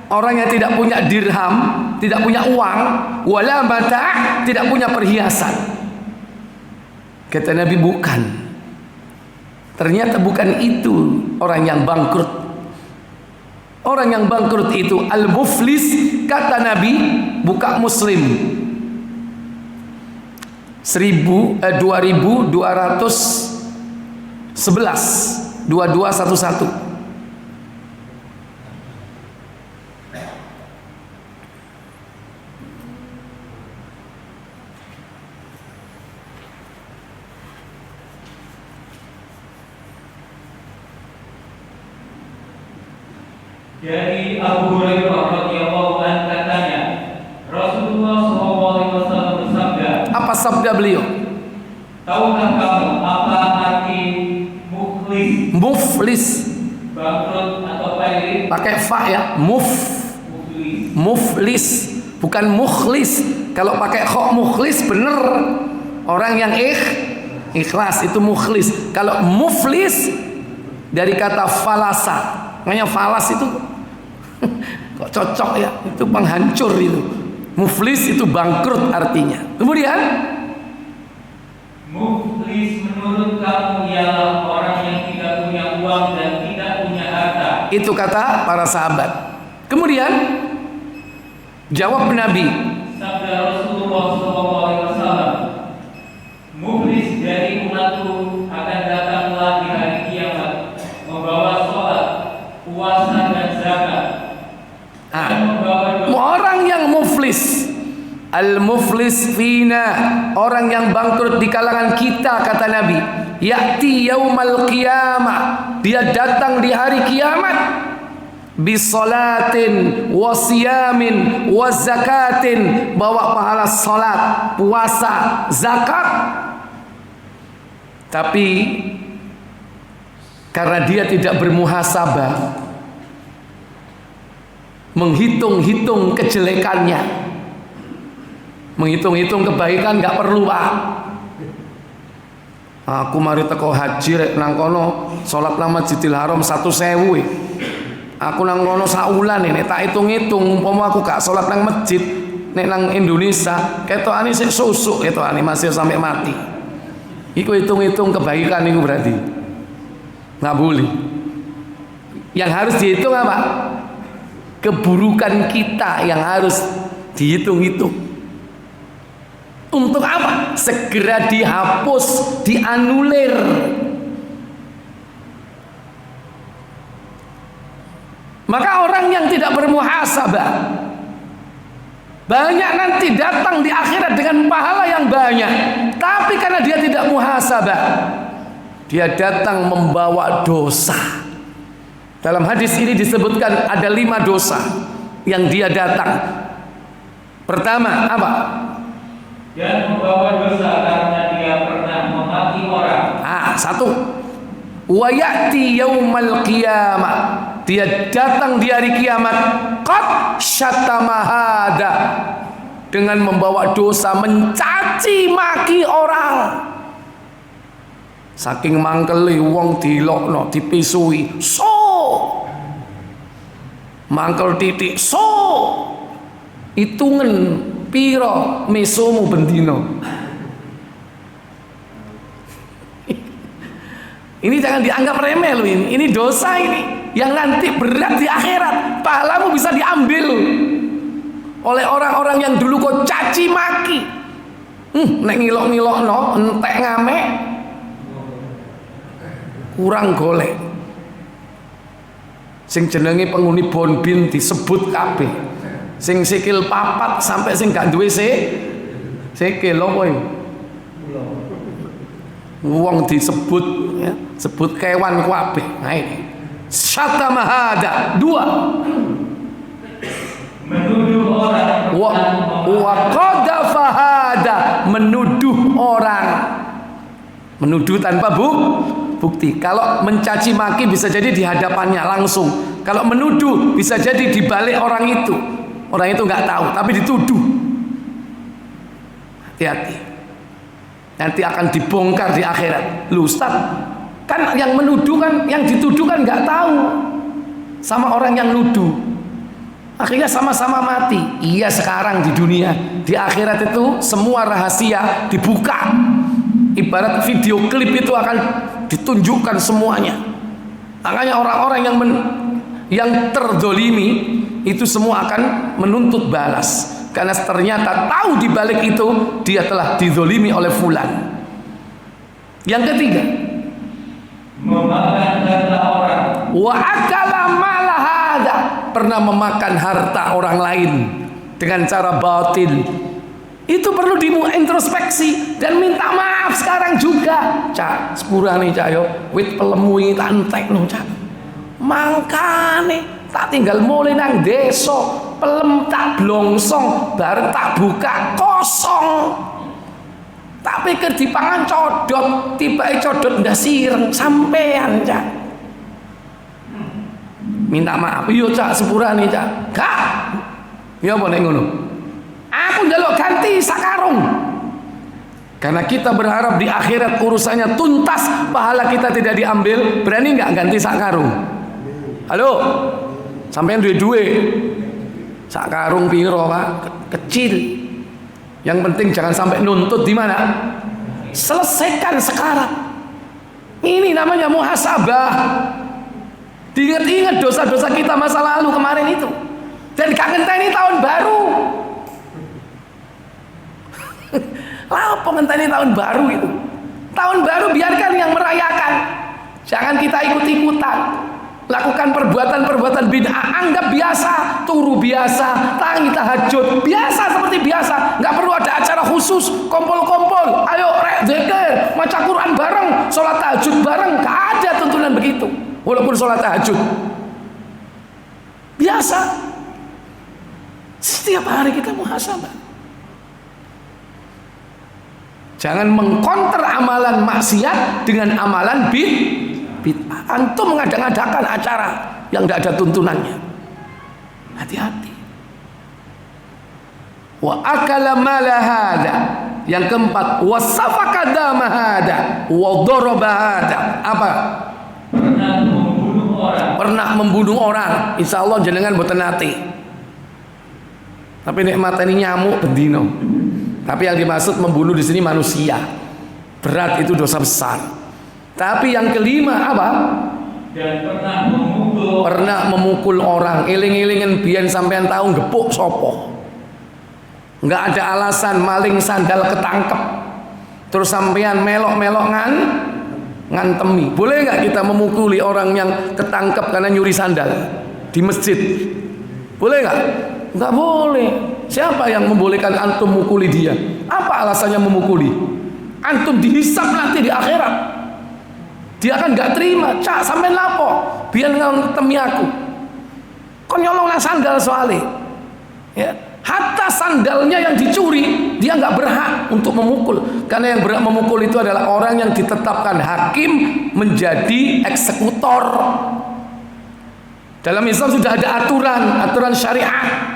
orang yang tidak punya dirham, tidak punya uang, wala mata', tidak punya perhiasan. Kata Nabi, bukan. Ternyata bukan itu orang yang bangkrut. Orang yang bangkrut itu al-muflis, kata Nabi, buka Muslim 2211. Dari Abu Hurairah radhiyallahu anhu katanya, Rasulullah SAW bersabda. Apa sabda beliau? Tahukah kamu apa arti muflis? Muflis. Bangkrut atau pailit? Pakai fa ya, muflis, bukan mukhlis. Kalau pakai kha mukhlis bener. Orang yang ikhlas itu mukhlis. Kalau muflis dari kata falasa. Makanya falas itu kok cocok ya, itu penghancur itu. Muflis itu bangkrut artinya. Kemudian muflis menurut kamu ialah orang yang tidak punya uang dan tidak punya harta. Itu kata para sahabat. Kemudian jawab Nabi, sabda Rasulullah SAW, muflis dari umatku akan datanglah di hari kiamat membawa sholat, puasa dan zakat. Orang yang muflis, al-muflis fina, orang yang bangkrut di kalangan kita, kata Nabi, ya'ti yaumal qiyamah, dia datang di hari kiamat, bisolatin wasiyamin wazakatin, bawa pahala salat, puasa, zakat. Tapi karena dia tidak bermuhasabah, menghitung-hitung kejelekannya, menghitung-hitung kebaikan nggak perlu, Pak. Aku mari teko haji rek nang kono salat nang Masjidil Haram 1.000. Aku nang kono saulan nek tak hitung-hitung umpama aku gak salat nang masjid nek nang Indonesia ketokane sik susuk, ketokane masih sampai mati. Iku hitung-hitung kebaikan itu berarti nggak boleh. Yang harus dihitung apa? Keburukan kita yang harus dihitung-hitung. Untuk apa? Segera dihapus, dianulir. Maka orang yang tidak bermuhasabah banyak nanti datang di akhirat dengan pahala yang banyak, tapi karena dia tidak muhasabah, dia datang membawa dosa. Dalam hadis ini disebutkan ada 5 dosa yang dia datang. Pertama apa? Dan membawa dosa karena dia pernah memaki orang. 1. Wa ya'ti yaumal qiyamah, dia datang di hari kiamat qad syatamahada, dengan membawa dosa mencaci maki orang. Saking mangkeli wong dilokno, dipisui, mangkel titik, hitungan piro mesomu bendino. Ini jangan dianggap remeh loh, ini dosa ini yang nanti berat di akhirat. Pahalamu bisa diambil oleh orang-orang yang dulu kau caci maki. Nek ngilok-ngilokno entek ngamek, kurang golek. Sing jenenge penghuni Bonbin disebut kabeh. Sing sikil papat sampai sing gak duwe sikil apa iki? Wong disebut ya, sebut kewan kabeh. Nah ini Syatama hada. 2. Menuduh orang. Wa qadhafa hada. Menuduh orang. Menuduh tanpa bukti. Kalau mencaci maki bisa jadi di hadapannya langsung. Kalau menuduh bisa jadi di balik orang itu. Orang itu nggak tahu tapi dituduh. Hati-hati. Nanti akan dibongkar di akhirat. Lu Ustaz, kan yang menuduh kan, yang dituduh kan nggak tahu sama orang yang nuduh. Akhirnya sama-sama mati. Iya sekarang di dunia. Di akhirat itu semua rahasia dibuka. Ibarat video klip itu akan ditunjukkan semuanya. Makanya orang-orang yang terdolimi itu semua akan menuntut balas. Karena ternyata tahu di balik itu dia telah dizolimi oleh fulan. Yang ketiga, memakan harta orang. Wa akala mala hada. Pernah memakan harta orang lain dengan cara batil. Itu perlu introspeksi dan minta maaf sekarang juga. Cak, sepurane cak yo, wit pelemu iki tak entekno cak. Mangkane tak tinggal mulai nang desa, pelem tak blongsong, bareng tak buka kosong. Tak pikir dipangan codot, tiba codot ndak sireng sampean cak. Minta maaf, yo cak sepurane cak. Gak. Ya apa nek ngono? Aku njaluk ganti sakarung. Karena kita berharap di akhirat urusannya tuntas, pahala kita tidak diambil. Berani nggak ganti sakarung? Halo, sampean duwe sakarung piro Pak? Kecil. Yang penting jangan sampai nuntut di mana? Selesaikan sekarang. Ini namanya muhasabah. Diingat-ingat dosa-dosa kita masa lalu kemarin itu. Dan gak ngenteni tahun baru. Apa ngenteni tahun baru itu? Tahun baru biarkan yang merayakan. Jangan kita ikut-ikutan. Lakukan perbuatan-perbuatan bid'ah, anggap biasa, turu biasa, tangi tahajud, biasa seperti biasa. Nggak perlu ada acara khusus, kompol-kompol, ayo rek zikir, maca Quran bareng, sholat tahajud bareng. Nggak ada tuntunan begitu. Walaupun sholat tahajud biasa. Setiap hari kita muhasabah. Jangan mengkonter amalan maksiat dengan amalan bid'ah. Antum mengadakan acara yang tidak ada tuntunannya. Hati-hati. Wa akala mala hada. Yang keempat, wa safaka dama hada wa daraba hada. Apa? Pernah membunuh orang. Insya Allah jenengan boten nate. Tapi nikmat ini nyamuk bendino. Tapi yang dimaksud membunuh di sini manusia. Berat, itu dosa besar. Tapi yang kelima apa? Dan pernah memukul orang. Eling-elingen biyen sampean tahu gepuk sopo. Enggak ada alasan maling sandal ketangkep. Terus sampean melok-melok ngantemi. Boleh enggak kita memukuli orang yang ketangkep karena nyuri sandal di masjid? Boleh enggak? Enggak boleh. Siapa yang membolehkan antum mukuli dia? Apa alasannya memukuli? Antum dihisab nanti di akhirat. Dia kan nggak terima, cak sampai lapo, biar ngantemi aku. Kau nyolong nang sandal soalnya, ya. Hatta sandalnya yang dicuri, dia nggak berhak untuk memukul, karena yang berhak memukul itu adalah orang yang ditetapkan hakim menjadi eksekutor. Dalam Islam sudah ada aturan syariat.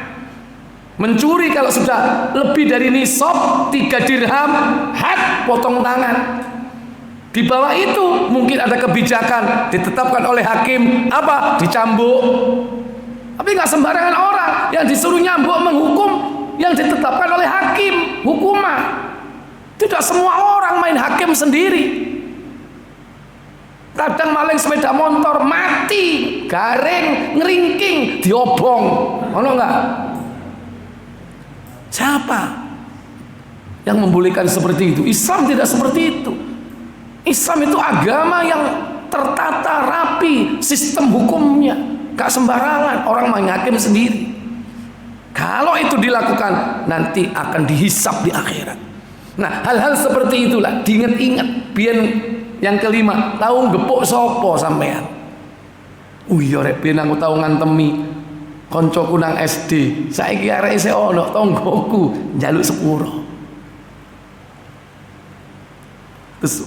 Mencuri kalau sudah lebih dari nisab 3 dirham, had potong tangan. Di bawah itu mungkin ada kebijakan ditetapkan oleh hakim apa? Dicambuk. Tapi nggak sembarangan orang yang disuruh nyambuk menghukum yang ditetapkan oleh hakim hukuman. Tidak semua orang main hakim sendiri. Kadang maling sepeda motor mati, garing, ngeringking, diobong. Ono nggak? Siapa yang membolehkan seperti itu? Islam tidak seperti itu. Islam itu agama yang tertata rapi sistem hukumnya, gak sembarangan orang main hakim sendiri. Kalau itu dilakukan nanti akan dihisab di akhirat. Nah hal-hal seperti itulah diingat-ingat. Biar yang kelima, tahu gepuk sopo sampean. Iya rek ben aku tau ngantemi koncoku nang SD. Saiki arek isih ana tanggoku njaluk sepuro. Terus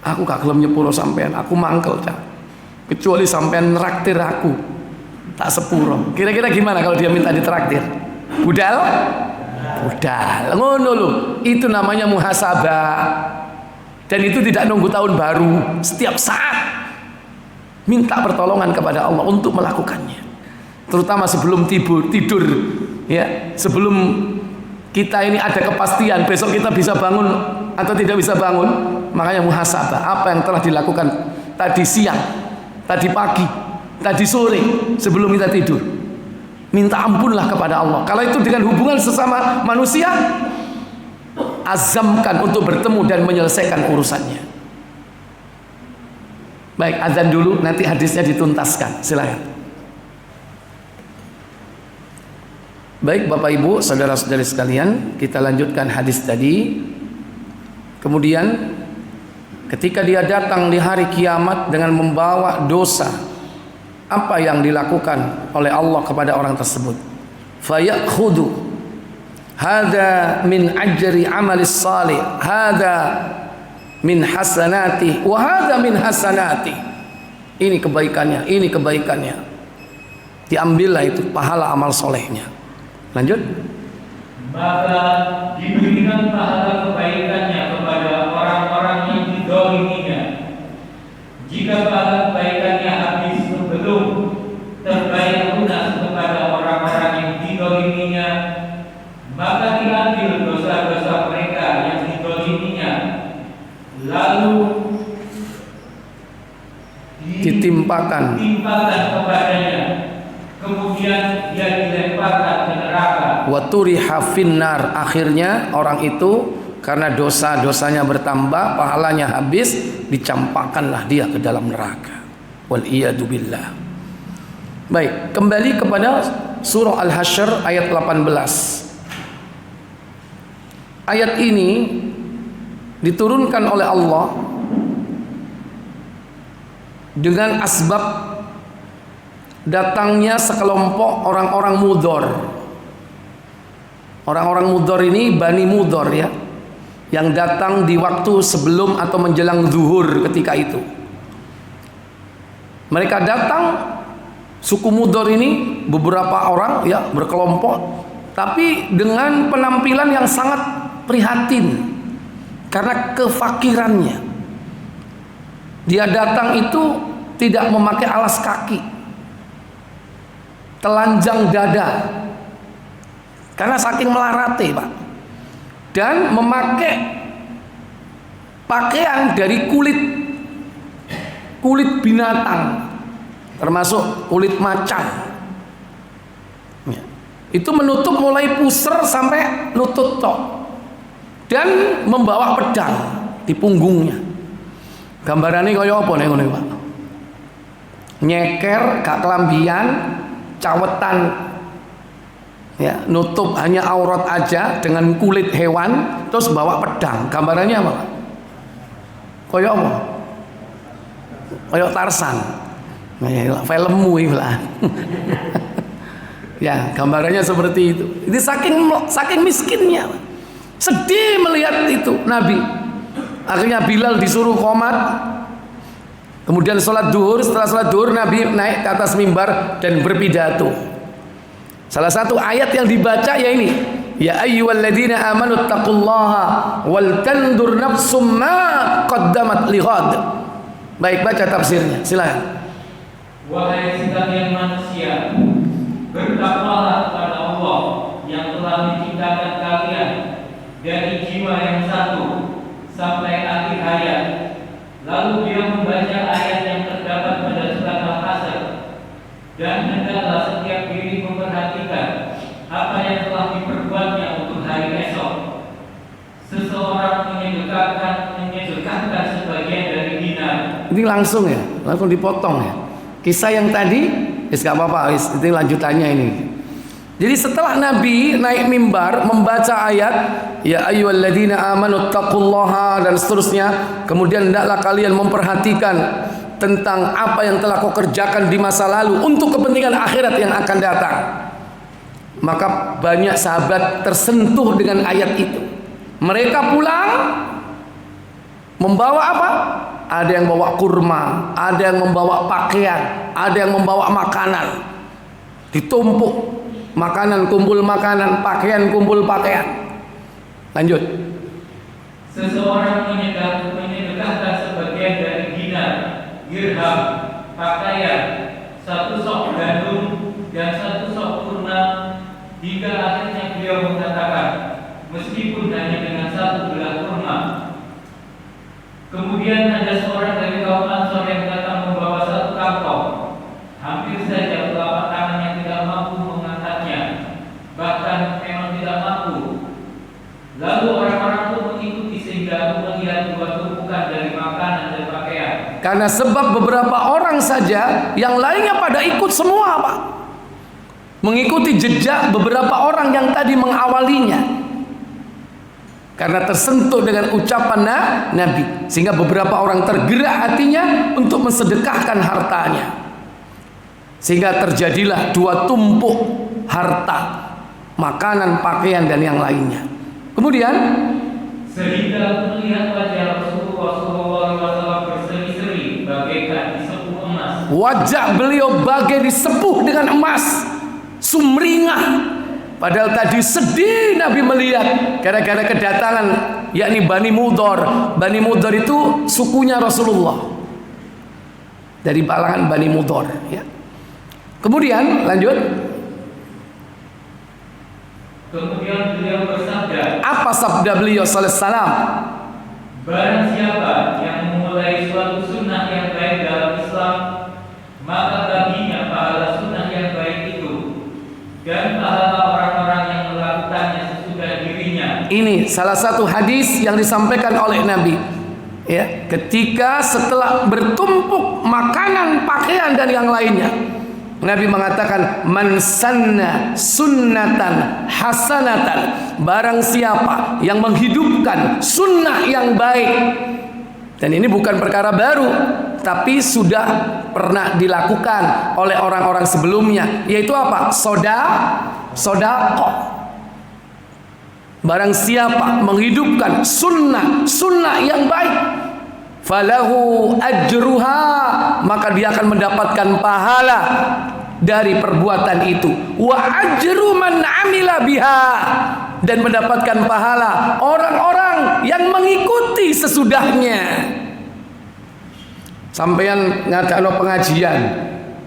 aku gak gelem nyepuro sampean, aku mangkel Cak. Kecuali sampean neraktir aku. Tak sepuro. Kira-kira gimana kalau dia minta ditraktir? Budal? Budal. Ngono lho. Itu namanya muhasabah. Dan itu tidak nunggu tahun baru. Setiap saat minta pertolongan kepada Allah untuk melakukannya. Terutama sebelum tidur ya, sebelum kita ini ada kepastian besok kita bisa bangun atau tidak bisa bangun, makanya muhasabah apa yang telah dilakukan tadi siang, tadi pagi, tadi sore sebelum kita tidur. Minta ampunlah kepada Allah. Kalau itu dengan hubungan sesama manusia, azamkan untuk bertemu dan menyelesaikan urusannya. Baik, azan dulu, nanti hadisnya dituntaskan. Silakan. Baik Bapak Ibu, saudara-saudari sekalian, kita lanjutkan hadis tadi. Kemudian ketika dia datang di hari kiamat dengan membawa dosa, apa yang dilakukan oleh Allah kepada orang tersebut? Fayakhudhu hadza min ajri amalis salih, hadza min hasanati wa hadza min hasanati. Ini kebaikannya, ini kebaikannya. Diambillah itu pahala amal solehnya. Lanjut. Maka diberikan pahala kebaikannya kepada orang-orang yang dizaliminya. Jika pahala kebaikannya habis sebelum terbayar lunas kepada orang-orang yang dizaliminya, maka diambil dosa-dosa mereka yang dizaliminya, lalu ditimpakan kepadanya. Kemudian dia dilemparkan ke neraka. Wa turiha finnar, akhirnya orang itu karena dosa-dosanya bertambah, pahalanya habis, dicampakkanlah dia ke dalam neraka. Wal iyadu billah. Baik, kembali kepada surah Al-Hasyr ayat 18. Ayat ini diturunkan oleh Allah dengan asbab datangnya sekelompok orang-orang Mudhor. Orang-orang Mudhor ini Bani Mudhor ya, yang datang di waktu sebelum atau menjelang zuhur ketika itu. Mereka datang, suku Mudhor ini beberapa orang ya, berkelompok, tapi dengan penampilan yang sangat prihatin karena kefakirannya. Dia datang itu tidak memakai alas kaki, telanjang dada karena saking melarate Pak, dan memakai pakaian dari kulit binatang, termasuk kulit macan ya. Itu menutup mulai pusar sampai lutut tok, dan membawa pedang di punggungnya. Gambarannya kaya apa nih Pak? Nyeker gak kelambian, cawetan ya, nutup hanya aurat aja dengan kulit hewan, terus bawa pedang. Gambarannya apa? Kayak apa? Kayak Tarsan. Nah, filmmu lah. Ya, gambarannya seperti itu. Ini saking miskinnya. Sedih melihat itu Nabi. Akhirnya Bilal disuruh qomat. Kemudian sholat duhur, setelah sholat duhur Nabi naik ke atas mimbar dan berpidato. Salah satu ayat yang dibaca ya ini, ya ayyuhalladzina amanu taqullaha wal tandur nafsum ma qaddamat lighad. Baik, baca tafsirnya, silakan. Wahai sekalian manusia, bertakwalah kepada Allah yang telah menciptakan kalian dari jiwa yang satu sampai akhir hayat. Lalu dia membaca ayat yang terdapat pada surat Al-Hasyr, dan hendaklah setiap diri memperhatikan apa yang telah diperbuatnya untuk hari esok. Seseorang menyedekahkan sebagian dari dinar. Ini langsung ya, langsung dipotong ya. Kisah yang tadi, gak apa-apa, itu lanjutannya ini. Jadi setelah Nabi naik mimbar membaca ayat ya ayyuhalladzina amanu taqullaha dan seterusnya, kemudian hendaklah kalian memperhatikan tentang apa yang telah kau kerjakan di masa lalu untuk kepentingan akhirat yang akan datang. Maka banyak sahabat tersentuh dengan ayat itu. Mereka pulang membawa apa? Ada yang bawa kurma, ada yang membawa pakaian, ada yang membawa makanan. Ditumpuk, makanan kumpul makanan, pakaian kumpul pakaian. Lanjut. Seseorang menyedekahkan sebagian dari dinar, dirham, pakaian, 1 sok gandum dan 1 sok kurma, hingga akhirnya beliau mengatakan, meskipun hanya dengan 1 belah kurma. Kemudian ada seorang dari kaum Ansor yang datang membawa 1 kantong. Hampir saja telapak tangannya tidak mampu mengangkatnya, bahkan memang tidak mampu. Lalu orang-orang itu mengikuti sehingga aku melihat 2 tumpukan dari makanan dan pakaian. Karena sebab beberapa orang saja, yang lainnya pada ikut semua, Pak. Mengikuti jejak beberapa orang yang tadi mengawalinya. Karena tersentuh dengan ucapan Nabi, sehingga beberapa orang tergerak hatinya untuk mensedekahkan hartanya. Sehingga terjadilah 2 tumpuk harta, makanan, pakaian dan yang lainnya. Kemudian sehingga aku melihat wajah Rasulullah SAW berseri-seri bagaikan disepuh emas. Wajah beliau bagai disepuh dengan emas, sumringah. Padahal tadi sedih Nabi melihat gara-gara kedatangan, yakni Bani Mudhar. Bani Mudhar itu sukunya Rasulullah, dari kalangan Bani Mudhar, ya. Kemudian lanjut. Kemudian beliau bersabda, Apa sabda beliau sallallahu alaihi wasallam? barang siapa yang memulai suatu sunnah yang baik dalam Islam, maka baginya pahala sunnah yang baik itu dan pahala orang-orang yang melakukannya sesudah dirinya. Ini salah satu hadis yang disampaikan oleh Nabi, ya, ketika setelah bertumpuk makanan, pakaian dan yang lainnya, Nabi mengatakan, man sanna sunnatan hasanatan, barang siapa yang menghidupkan sunnah yang baik. Dan ini bukan perkara baru, tapi sudah pernah dilakukan oleh orang-orang sebelumnya, yaitu apa? Sodaqah. Barang siapa menghidupkan sunnah yang baik, falahu ajruha, maka dia akan mendapatkan pahala dari perbuatan itu. Wa ajru man amila biha, dan mendapatkan pahala orang-orang yang mengikuti sesudahnya. Sampeyan ngadakno pengajian,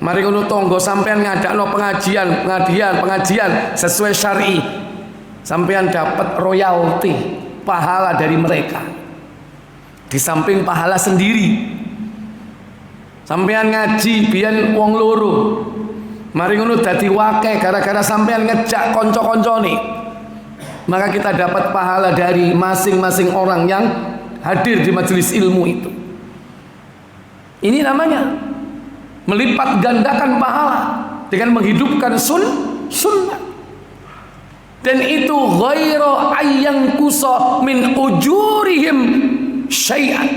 mari ngono tonggo sampeyan ngadakno pengajian sesuai syar'i, sampeyan dapat royalti, pahala dari mereka. Di samping pahala sendiri. Sampeyan ngaji biyen wong loro, mari ngono dadi wakeh gara-gara sampeyan ngejak kanca-kancane, maka kita dapat pahala dari masing-masing orang yang hadir di majelis ilmu itu. Ini namanya melipat gandakan pahala dengan menghidupkan sunnah. Dan itu ghairu ayyang kusa min ujurihim syai'an,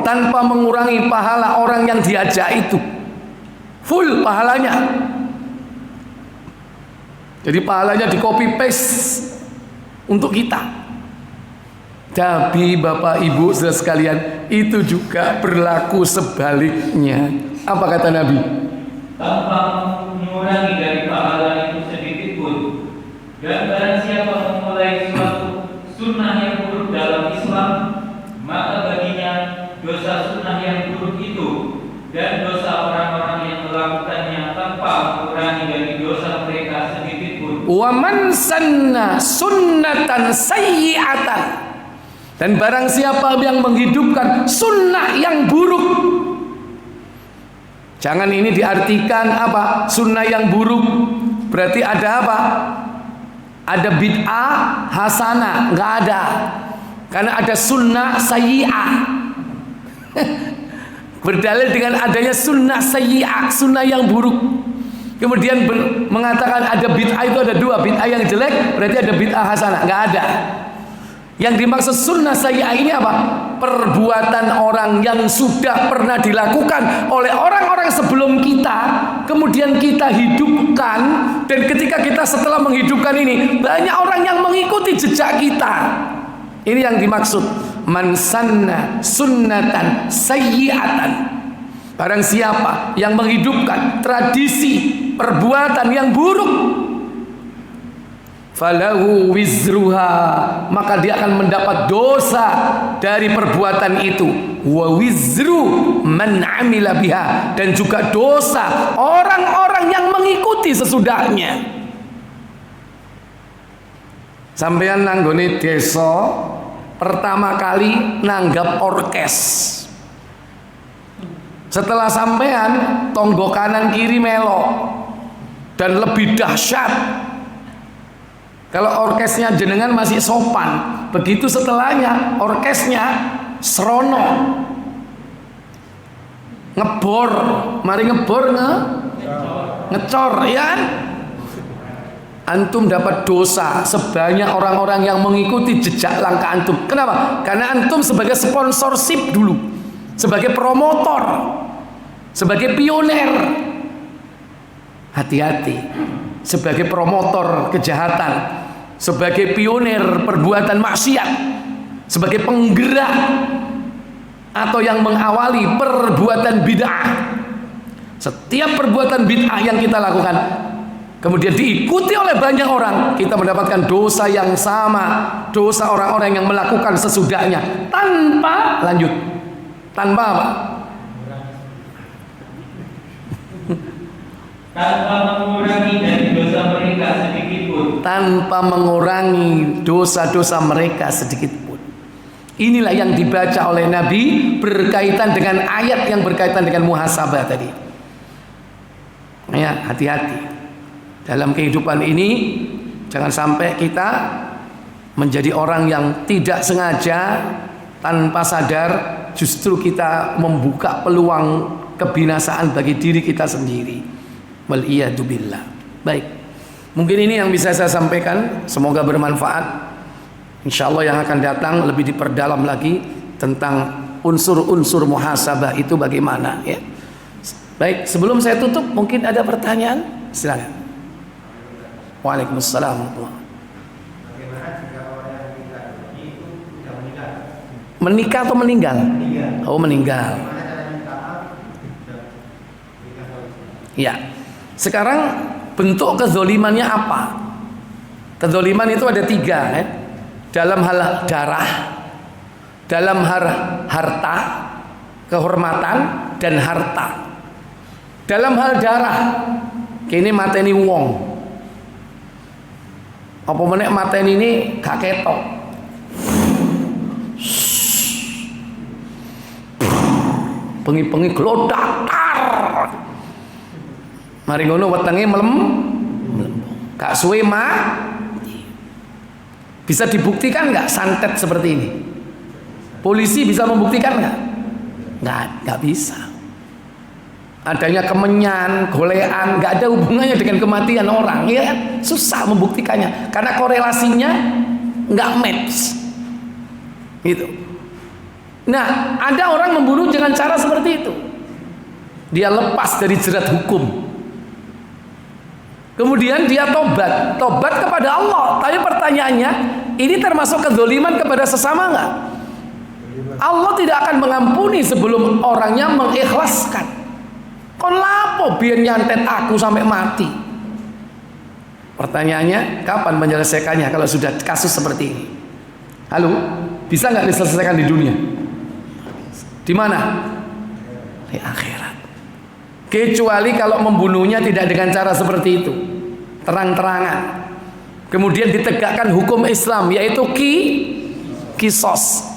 tanpa mengurangi pahala orang yang diajak itu, full pahalanya. Jadi pahalanya di copy paste untuk kita. Tapi Bapak Ibu saudara sekalian, itu juga berlaku sebaliknya. Apa kata Nabi? Tanpa mengurangi dari pahala itu sedikit pun. Dan barang siapa memulai suatu sunnah yang buruk dalam Islam, maka baginya dosa sunnah yang buruk itu dan dosa orang-orang yang melakukannya tanpa mengurangi dari dosa mereka sedikit pun. Wa man sanna sunnatan sayyi'atan, dan barang siapa yang menghidupkan sunnah yang buruk. Jangan ini diartikan apa? Sunnah yang buruk berarti ada apa? Ada bid'ah hasanah, nggak ada. Karena ada sunnah sayyi'ah. Berdalil dengan adanya sunnah sayyi'ah, sunnah yang buruk. Kemudian mengatakan ada bid'ah, itu ada 2, bid'ah yang jelek berarti ada bid'ah hasanah, nggak ada. Yang dimaksud sunnah sayyi'ah ini apa? Perbuatan orang yang sudah pernah dilakukan oleh orang-orang sebelum kita, kemudian kita hidupkan, dan ketika kita setelah menghidupkan ini, banyak orang yang mengikuti jejak kita. Ini yang dimaksud man sanna sunnatan sayyi'atan. Barang siapa yang menghidupkan tradisi perbuatan yang buruk, falahu wizruha, maka dia akan mendapat dosa dari perbuatan itu, wa wizru man amila biha, dan juga dosa orang-orang yang mengikuti sesudahnya. Sampeyan nanggone desa pertama kali nanggap orkes, setelah sampean tonggo kanan kiri melok, dan lebih dahsyat kalau orkesnya jenengan masih sopan, begitu setelahnya orkesnya serono, ngebor, mari ngebor ngecor, ya kan? Antum dapat dosa sebanyak orang-orang yang mengikuti jejak langkah antum. Kenapa? Karena antum sebagai sponsorship dulu, sebagai promotor, sebagai pioner. Hati-hati, sebagai promotor kejahatan, sebagai pioner perbuatan maksiat, sebagai penggerak atau yang mengawali perbuatan bid'ah. Setiap perbuatan bid'ah yang kita lakukan kemudian diikuti oleh banyak orang, kita mendapatkan dosa yang sama, dosa orang-orang yang melakukan sesudahnya, tanpa lanjut, tanpa apa? Tanpa mengurangi dari dosa mereka sedikit pun. Tanpa mengurangi dosa-dosa mereka sedikit pun. Inilah yang dibaca oleh Nabi berkaitan dengan ayat yang berkaitan dengan muhasabah tadi. Ya, hati-hati. Dalam kehidupan ini jangan sampai kita menjadi orang yang tidak sengaja, tanpa sadar justru kita membuka peluang kebinasaan bagi diri kita sendiri. Wal iyadu billah. Baik, mungkin ini yang bisa saya sampaikan, semoga bermanfaat. Insyaallah yang akan datang lebih diperdalam lagi tentang unsur-unsur muhasabah itu bagaimana, ya. Baik, sebelum saya tutup mungkin ada pertanyaan, silakan. Waalaikumsalam. Bagaimana jika orang yang meninggal itu sudah meninggal? Menikah atau meninggal? Meninggal. Oh, meninggal. Bagaimana cara minta maaf? Ya. Sekarang bentuk kezolimannya apa? Kezoliman itu ada 3, ya. Dalam hal darah, dalam hal harta, kehormatan, dan harta. Dalam hal darah, kini mateni wong. Apa menek mateni ini gak ketok. Pengi-pengi glodak tar. Mari ngono wetenge melembung. Gak suwe bisa dibuktikan nggak santet seperti ini? Polisi bisa membuktikan nggak? Nggak bisa. Adanya kemenyan, golean, nggak ada hubungannya dengan kematian orang, ya kan? Susah membuktikannya karena korelasinya nggak match, gitu. Nah, ada orang membunuh dengan cara seperti itu. Dia lepas dari jerat hukum. Kemudian dia tobat kepada Allah. Tapi pertanyaannya, ini termasuk kezaliman kepada sesama nggak? Allah tidak akan mengampuni sebelum orangnya mengikhlaskan. Kon lapo biar nyantet aku sampai mati? Pertanyaannya, kapan menyelesaikannya kalau sudah kasus seperti ini? Halo, bisa nggak diselesaikan di dunia? Di mana? Di akhirat. Kecuali kalau membunuhnya tidak dengan cara seperti itu, terang-terangan. Kemudian ditegakkan hukum Islam, yaitu kisos.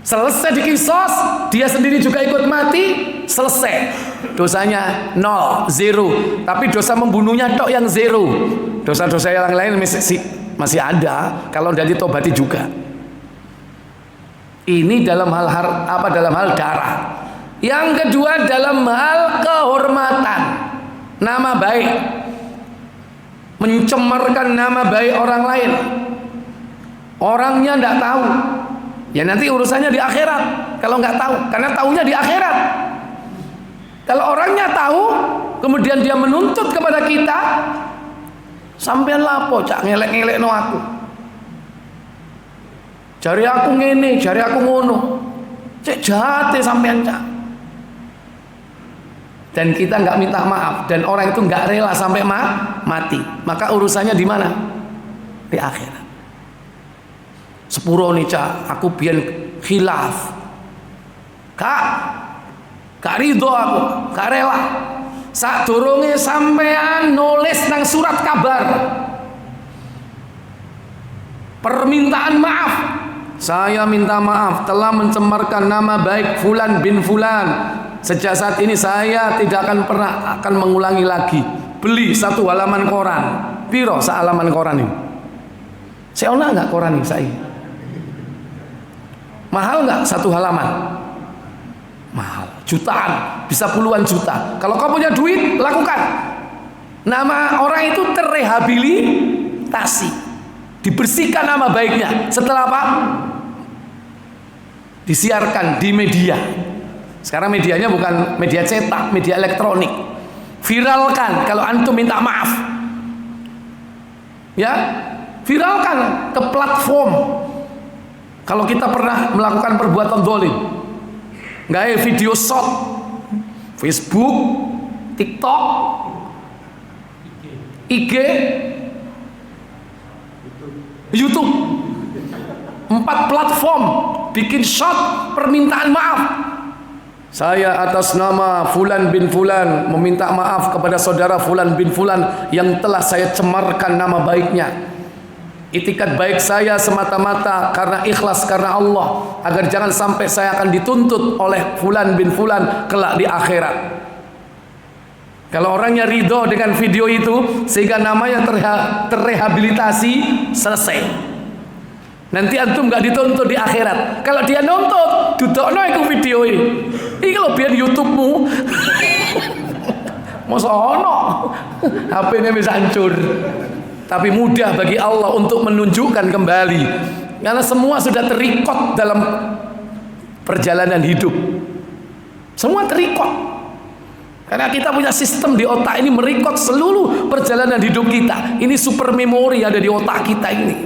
Selesai di kisos, dia sendiri juga ikut mati, selesai. Dosanya 0, 0. Tapi dosa membunuhnya tok yang 0. Dosa-dosa yang lain masih ada kalau tidak ditobati juga. Ini dalam hal darah. Yang kedua dalam hal kehormatan, nama baik, mencemarkan nama baik orang lain. Orangnya tidak tahu. Ya nanti urusannya di akhirat. Kalau nggak tahu, karena tahunya di akhirat. Kalau orangnya tahu, kemudian dia menuntut kepada kita, sampean lapo cak ngelek-ngelek no aku. Jari aku ngene, jari aku ngono. Cek jate sampean cak. Dan kita nggak minta maaf, dan orang itu nggak rela sampai mati. Maka urusannya di mana? Di akhirat. Sepuro nih cak, aku biyen khilaf. Kak ridho aku, gak rela. Sadurunge sampean nulis nang surat kabar permintaan maaf, saya minta maaf telah mencemarkan nama baik Fulan bin Fulan. Sejak saat ini saya tidak akan mengulangi lagi. Beli 1 halaman koran. Piro sak halaman koran ini? Saya ona nggak koran ini saya? Mahal nggak 1 halaman? Mahal, jutaan, bisa puluhan juta. Kalau kau punya duit, lakukan. Nama orang itu terrehabilitasi, dibersihkan nama baiknya. Setelah apa? Disiarkan di media. Sekarang medianya bukan media cetak, media elektronik. Viralkan kalau antum minta maaf. Ya, viralkan ke platform. Kalau kita pernah melakukan perbuatan zalim, nggak video shot, Facebook, TikTok, IG, YouTube, 4 platform bikin shot permintaan maaf. Saya atas nama Fulan bin Fulan meminta maaf kepada saudara Fulan bin Fulan yang telah saya cemarkan nama baiknya. Itikat baik saya semata-mata karena ikhlas karena Allah, agar jangan sampai saya akan dituntut oleh Fulan bin Fulan kelak di akhirat. Kalau orangnya ridho dengan video itu sehingga namanya terrehabilitasi, selesai. Nanti antum gak dituntut di akhirat. Kalau dia nuntut, dudukno iku video ini. Iki lho biar YouTube-mu. Masa ono HP-nya bisa hancur. Tapi mudah bagi Allah untuk menunjukkan kembali, karena semua sudah terikot dalam perjalanan hidup. Semua terikot. Karena kita punya sistem di otak ini merekod seluruh perjalanan hidup kita. Ini super memori ada di otak kita ini.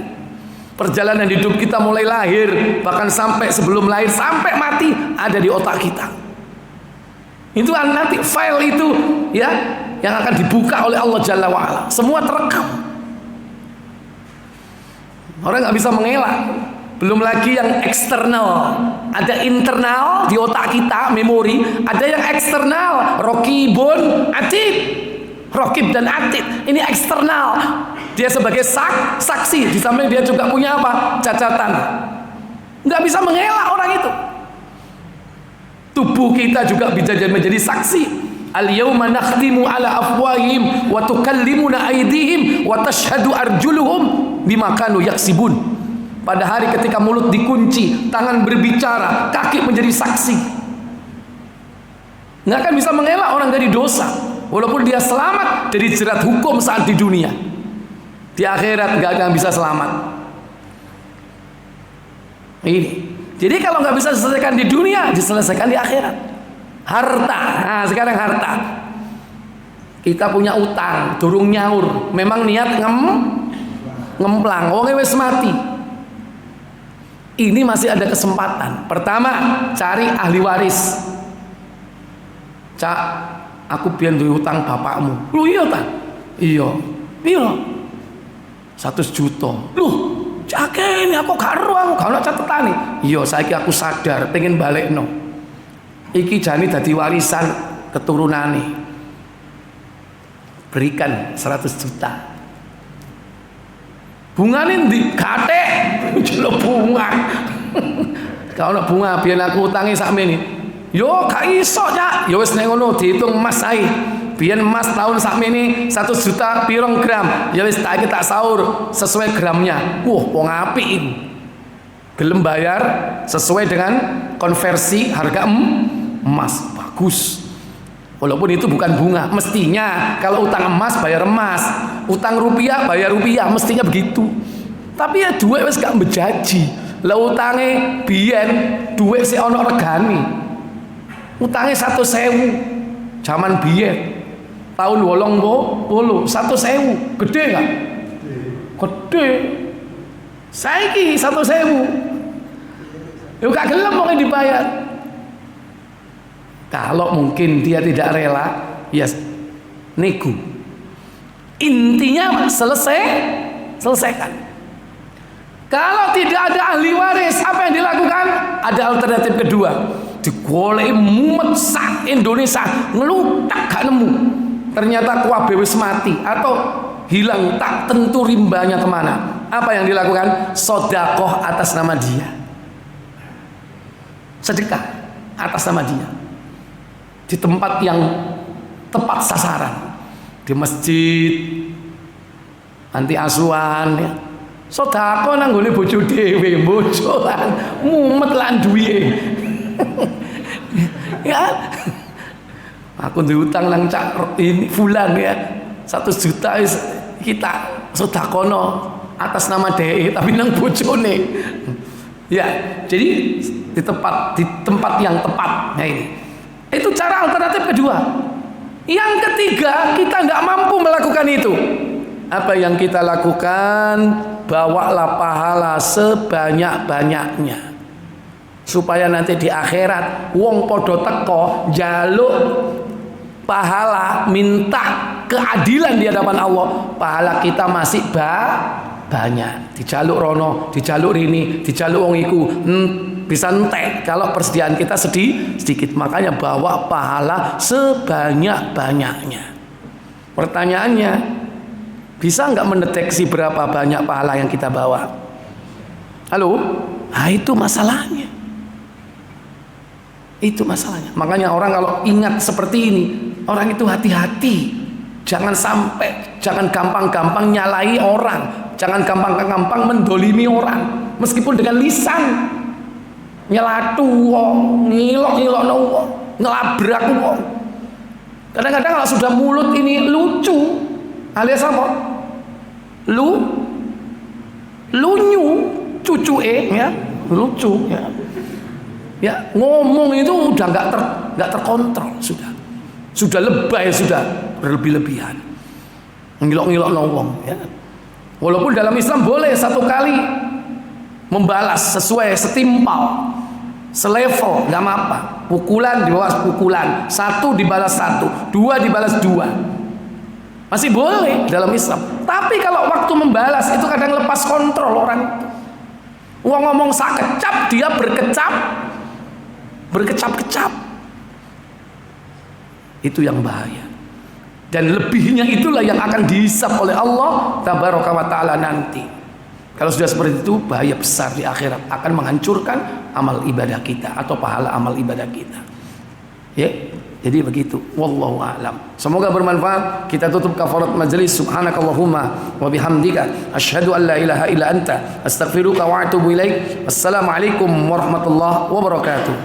Perjalanan hidup kita mulai lahir, bahkan sampai sebelum lahir, sampai mati ada di otak kita. Itu nanti file itu ya yang akan dibuka oleh Allah Jalla wa'ala. Semua terekam. Orang nggak bisa mengelak. Belum lagi yang eksternal. Ada internal di otak kita, memori. Ada yang eksternal, rokibun, atid. Rokib dan atid. Ini eksternal. Dia sebagai saksi. Di samping dia juga punya apa? Cacatan. Nggak bisa mengelak orang itu. Tubuh kita juga bisa menjadi saksi. Al-yawma nakhtimu ala afwahihim wa tukallimuna aydihim wa tashhadu arjuluhum bima kanu yaksibun. Pada hari ketika mulut dikunci, tangan berbicara, kaki menjadi saksi. Nggak akan bisa mengelak orang dari dosa, walaupun dia selamat dari jerat hukum saat di dunia. Di akhirat nggak akan bisa selamat. Ini. Jadi kalau nggak bisa diselesaikan di dunia, diselesaikan di akhirat. Harta, nah sekarang harta. Kita punya utang, durung nyaur. Memang niat ngemplang, wong wis mati. Ini masih ada kesempatan. Pertama, cari ahli waris. Cak, aku biyen duwe utang bapakmu. Lu iya ta? Iya. Piro? 100 juta. Loh, cak ini aku gak ero, aku gak ono catetane. Iya, saiki aku sadar pengen balekno. Iki jane dadi warisan keturunane. Berikan 100 juta. Bungane ndi? Gathek. Jeluk bunga. Gak ono bunga biyen aku utangi sakmene. Yo gak iso, Cak. Ya wis nek ngono dihitung emas ae. Biyen emas tahun sakmene 1 juta pirong gram. Ya wis tak sahur sesuai gramnya. Wah, wong apik iki. Gelem bayar sesuai dengan konversi harga emas. Bagus. Walaupun itu bukan bunga. Mestinya kalau utang emas bayar emas, utang rupiah bayar rupiah, mestinya begitu. Tapi ya duit wis gak bejaji. Lah utange biyen duit sik ana regane. Utange 100.000 zaman biyen. Tahun 80, 100.000, gede gak? Gede. Saiki 100.000. Yo gak gelem mau dibayar. Kalau mungkin dia tidak rela, ya nego. Intinya selesaikan. Kalau tidak ada ahli waris, apa yang dilakukan? Ada alternatif kedua. Digoleki mumet sak Indonesia, ngelutak gak nemu. Ternyata kuwabe wis mati atau hilang, tak tentu rimbanya kemana. Apa yang dilakukan? Sedekah atas nama dia. Sedekah atas nama dia. Di tempat yang tepat sasaran. Di masjid, anti asuhan ya. Sedekah nang gone bojo dhewe, bojo lan mumet lan duwe. Ya. Aku diutang nang cak ini fulan ya. 1 juta kita sedekahno atas nama DE tapi nang bojone. Ya, jadi di tempat yang tepat. Nah ini. Itu cara alternatif kedua. Yang ketiga, kita nggak mampu melakukan itu. Apa yang kita lakukan? Bawalah pahala sebanyak-banyaknya. Supaya nanti di akhirat wong podo teko jaluk pahala, minta keadilan di hadapan Allah. Pahala kita masih banyak. Dijaluk rono, dijaluk rini, dijaluk wong iku bisa entek kalau persediaan kita sedikit. Makanya bawa pahala sebanyak-banyaknya. Pertanyaannya, bisa nggak mendeteksi berapa banyak pahala yang kita bawa? Halo? Nah itu masalahnya. Itu masalahnya. Makanya orang kalau ingat seperti ini, orang itu hati-hati. Jangan sampai, jangan gampang-gampang nyalai orang. Jangan gampang-gampang mendolimi orang. Meskipun dengan lisan. Nyelatu wong, ngilok-ngilokno wong, ngelabrak wong. Kadang-kadang kalau sudah mulut ini lucu, alias apa? Lunyu, cucuke ya, lucu ya. Ya, ngomong itu udah nggak terkontrol sudah lebay, sudah berlebih-lebihan, ngilok-ngilokno wong ya. Walaupun dalam Islam boleh satu kali membalas sesuai setimpal, selevel, nggak apa-apa. Pukulan di bawah pukulan, 1 dibalas 1, 2 dibalas 2, masih boleh dalam Islam. Tapi kalau waktu membalas itu kadang lepas kontrol orang. Wong ngomong sakecap, dia berkecap-kecap. Itu yang bahaya. Dan lebihnya itulah yang akan dihisab oleh Allah Tabaraka wa Ta'ala nanti. Kalau sudah seperti itu, bahaya besar di akhirat, akan menghancurkan amal ibadah kita atau pahala amal ibadah kita. Ya, jadi begitu. Wallahu a'lam. Semoga bermanfaat. Kita tutup kafarat majelis. Subhanakallahumma wa bihamdika asyhadu an la ilaha illa anta astaghfiruka wa atubu ilaik. Assalamualaikum warahmatullahi wabarakatuh.